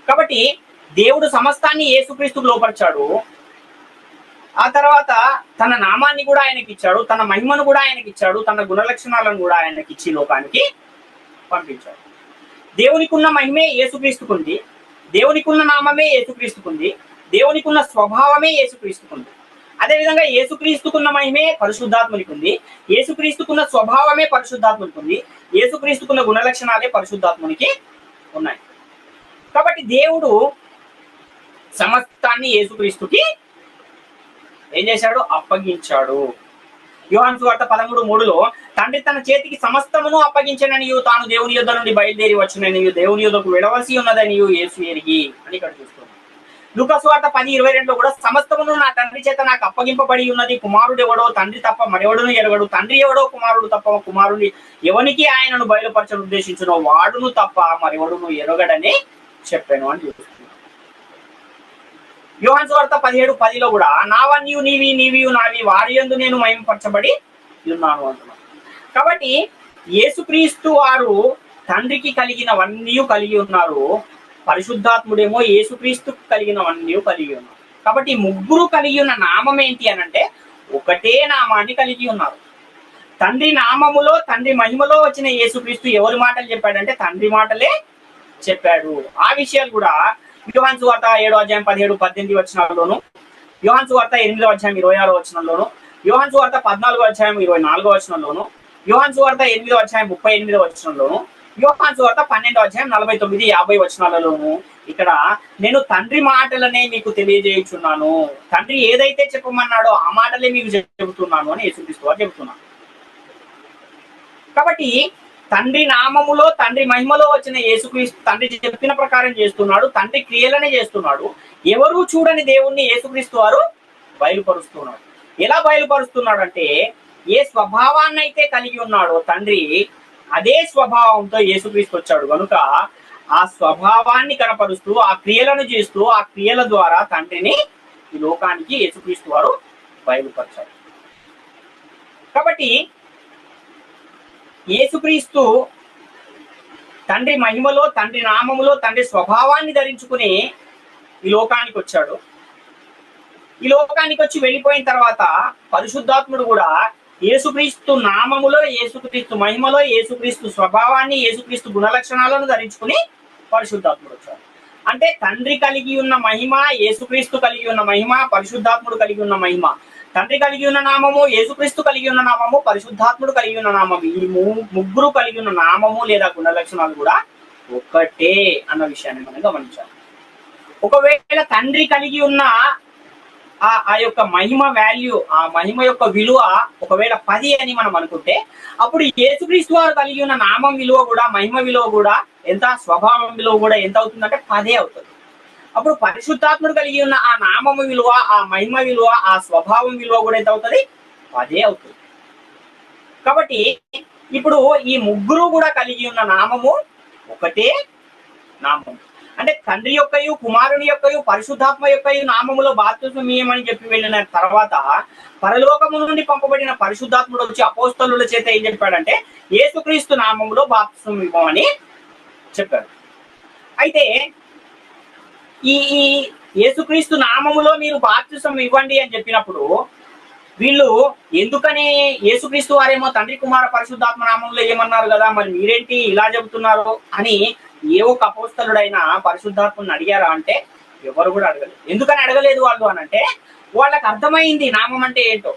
కాబట్టి దేవుడు సమస్తాన్ని యేసుక్రీస్తుకు లోపరిచాడు, ఆ తర్వాత తన నామాన్ని కూడా ఆయనకి ఇచ్చాడు, తన మహిమను కూడా ఆయనకి ఇచ్చాడు, తన గుణలక్షణాలను కూడా ఆయనకి ఇచ్చి లోకానికి పంపించాడు. దేవునికి ఉన్న మహిమే యేసుక్రీస్తుకుంది, దేవునికి ఉన్న నామమే యేసుక్రీస్తుకుంది, దేవునికి ఉన్న స్వభావమే యేసుక్రీస్తుకుంది. అదేవిధంగా యేసుక్రీస్తుకున్న మహిమే పరిశుద్ధాత్మునికి ఉంది, యేసుక్రీస్తుకున్న స్వభావమే పరిశుద్ధాత్మునికి ఉంది, యేసుక్రీస్తుకున్న గుణలక్షణాలే పరిశుద్ధాత్మునికి ఉన్నాయి. కాబట్టి దేవుడు సమస్తాన్ని యేసుక్రీస్తుకి ఏం చేశాడు? అప్పగించాడు. యోహాను సువార్త 13:3లో తండ్రి తన చేతికి సమస్తమును అప్పగించననియు తాను దేవుని యొద్ద నుండి బయలుదేరి వచ్చుననియు దేవుని యొద్దకు వెళ్ళవలసి ఉన్నదనియు యేసు ఎరిగి అని ఇక్కడ చూస్తున్నాం. లూకా సువార్త 10:22లో కూడా సమస్తమును నా తండ్రి చేత నాకు అప్పగింపబడి ఉన్నది, కుమారుడు ఎవడో తండ్రి తప్ప మరెవడును ఎరగడు, తండ్రి ఎవడో కుమారుడు తప్ప కుమారుని ఎవనికి ఆయనను బయలుపరచను ఉద్దేశించునో వాడును తప్ప మరెవడును ఎరగడని చెప్పాను అని చూస్తున్నాం. యోహాను సువార్త 17:10లో కూడా నావన్యు నీవి నీవియు నావి వారి యందు నేను మహిమపరచబడి ఉన్నాను అంటున్నాను. కాబట్టి యేసుక్రీస్తు వారు తండ్రికి కలిగినవన్నీ కలిగి ఉన్నారు, పరిశుద్ధాత్ముడేమో యేసుక్రీస్తుకు కలిగినవన్నీ కలిగి ఉన్నారు. కాబట్టి ముగ్గురు కలిగి ఉన్న నామం ఏంటి అనంటే ఒకటే నామాన్ని కలిగి ఉన్నారు. తండ్రి నామములో తండ్రి మహిమలో వచ్చిన యేసుక్రీస్తు ఎవరి మాటలు చెప్పాడంటే తండ్రి మాటలే చెప్పాడు. ఆ విషయాలు కూడా యోహాను సువార్త 7:17-18 వచనాల్లోను, యోహాను సువార్త 8:26 వచనంలోను, యోహాను సువార్త 14:24 వచనంలోను, యోహాను సువార్త 8:38 వచనంలోను, యోహాను సువార్త 12:49-50 వచనాలలోను ఇక్కడ నేను తండ్రి మాటలనే మీకు తెలియజేయుచున్నాను, తండ్రి ఏదైతే చెప్పమన్నాడో ఆ మాటలే మీకు చెబుతున్నాను అని యేసుక్రీస్తు వారు చెబుతున్నాను. కాబట్టి తండ్రి నామములో తండ్రి మహిమలో వచ్చిన యేసుక్రీస్తు తండ్రి చెప్పిన ప్రకారం చేస్తున్నాడు, తండ్రి క్రియలనే చేస్తున్నాడు. ఎవరు చూడని దేవుణ్ణి యేసుక్రీస్తు వారు బయలుపరుస్తున్నాడు. ఎలా బయలుపరుస్తున్నాడు అంటే ఏ స్వభావాన్ని అయితే కలిగి ఉన్నాడో తండ్రి అదే స్వభావంతో యేసుక్రీస్తు వచ్చాడు కనుక ఆ స్వభావాన్ని కనపరుస్తూ ఆ క్రియలను చేస్తూ ఆ క్రియల ద్వారా తండ్రిని ఈ లోకానికి యేసుక్రీస్తు వారు బయలుపరిచారు. కాబట్టి యేసుక్రీస్తు తండ్రి మహిమలో తండ్రి నామములో తండ్రి స్వభావాన్ని ధరించుకుని ఈ లోకానికి వచ్చాడు. ఈ లోకానికి వచ్చి వెళ్ళిపోయిన తర్వాత పరిశుద్ధాత్ముడు కూడా యేసుక్రీస్తు నామములో యేసుక్రీస్తు మహిమలో యేసుక్రీస్తు స్వభావాన్ని యేసుక్రీస్తు గుణలక్షణాలను ధరించుకుని పరిశుద్ధాత్ముడు వచ్చాడు. అంటే తండ్రి కలిగి ఉన్న మహిమ, యేసుక్రీస్తు కలిగి ఉన్న మహిమ, పరిశుద్ధాత్ముడు కలిగి ఉన్న మహిమ, తండ్రి కలిగి ఉన్న నామము, యేసుక్రీస్తు కలిగి ఉన్న నామము, పరిశుద్ధాత్ముడు కలిగి ఉన్న నామము, ఈ ముగ్గురు కలిగి ఉన్న నామము లేదా గుణలక్షణాలు కూడా ఒక్కటే అన్న విషయాన్ని మనం గమనించాలి. ఒకవేళ తండ్రి కలిగి ఉన్న ఆ యొక్క మహిమ వాల్యూ, ఆ మహిమ యొక్క విలువ ఒకవేళ 10 అని మనం అనుకుంటే అప్పుడు యేసుక్రీస్తు వారు కలిగి ఉన్న నామం విలువ కూడా మహిమ విలువ కూడా ఎంత, స్వభావం విలువ కూడా ఎంత అవుతుందంటే 10 అవుతుంది. అప్పుడు పరిశుద్ధాత్ముడు కలిగి ఉన్న ఆ నామము విలువ, ఆ మహిమ విలువ, ఆ స్వభావం విలువ కూడా ఎంత అవుతుంది? 10 అవుతుంది. కాబట్టి ఇప్పుడు ఈ ముగ్గురు కూడా కలిగి ఉన్న నామము ఒకటే నామం. అంటే తండ్రి యొక్కయు కుమారుని యొక్కయు పరిశుద్ధాత్మ యొక్కయు నామములో బాప్తిస్మం ఇయ్యమని చెప్పి వెళ్ళిన తర్వాత పరలోకము నుండి పంపబడిన పరిశుద్ధాత్ముడు వచ్చి అపోస్తలుల చేత ఏం చెప్పాడంటే యేసుక్రీస్తు నామములో బాప్తిస్మం ఇవ్వమని చెప్పాడు. అయితే ఈ యేసుక్రీస్తు నామములో మీరు బాప్తిస్మం ఇవ్వండి అని చెప్పినప్పుడు వీళ్ళు ఎందుకని యేసుక్రీస్తు వారేమో తండ్రి కుమార పరిశుద్ధాత్మ నామంలో ఏమన్నారు కదా, మరి మీరేంటి ఇలా చెబుతున్నారు అని ఏ ఒక్క అపోస్తలుడైనా పరిశుద్ధాత్మని అడిగారా అంటే ఎవరు కూడా అడగలేదు. ఎందుకని అడగలేదు వాళ్ళు అని అంటే వాళ్ళకి అర్థమైంది నామం అంటే ఏంటో,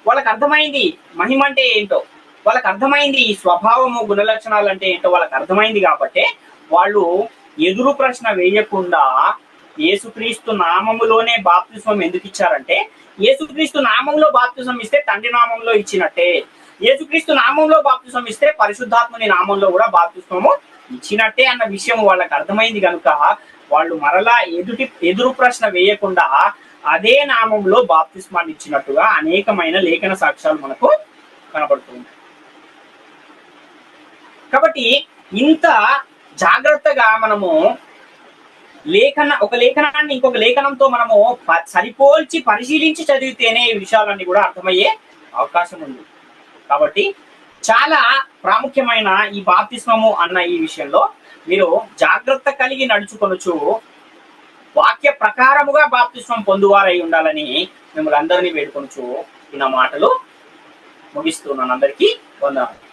వాళ్ళకి అర్థమైంది మహిమ అంటే ఏంటో, వాళ్ళకి అర్థమైంది ఈ స్వభావము గుణలక్షణాలు అంటే ఏంటో వాళ్ళకి అర్థమైంది. కాబట్టి వాళ్ళు ఎదురు ప్రశ్న వేయకుండా యేసుక్రీస్తు నామములోనే బాప్తిస్మం ఎందుకు ఇచ్చారంటే యేసుక్రీస్తు నామంలో బాప్తిస్మం ఇస్తే తండ్రి నామంలో ఇచ్చినట్టే, యేసుక్రీస్తు నామంలో బాప్తిస్మం ఇస్తే పరిశుద్ధాత్మని నామంలో కూడా బాప్తిస్మము ఇచ్చినట్టే అన్న విషయం వాళ్ళకి అర్థమైంది కనుక వాళ్ళు మరలా ఎదురు ప్రశ్న వేయకుండా అదే నామంలో బాప్తిస్మాన్ని ఇచ్చినట్టుగా అనేకమైన లేఖన సాక్ష్యాలు మనకు కనబడుతుంది. కాబట్టి ఇంత జాగ్రత్తగా మనము ఒక లేఖనాన్ని ఇంకొక లేఖనంతో మనము సరిపోల్చి పరిశీలించి చదివితేనే ఈ విషయాలన్నీ కూడా అర్థమయ్యే అవకాశం ఉంది. కాబట్టి చాలా ప్రాముఖ్యమైన ఈ బాప్తిస్మము అన్న ఈ విషయంలో మీరు జాగ్రత్త కలిగి నడుచుకొనుచు వాక్య ప్రకారముగా బాప్తిస్మం పొందువారై ఉండాలని మిమ్మల్ని అందరినీ వేడుకొనుచు ఈ నా మాటలు ముగిస్తున్నాను. అందరికీ వందనాలు.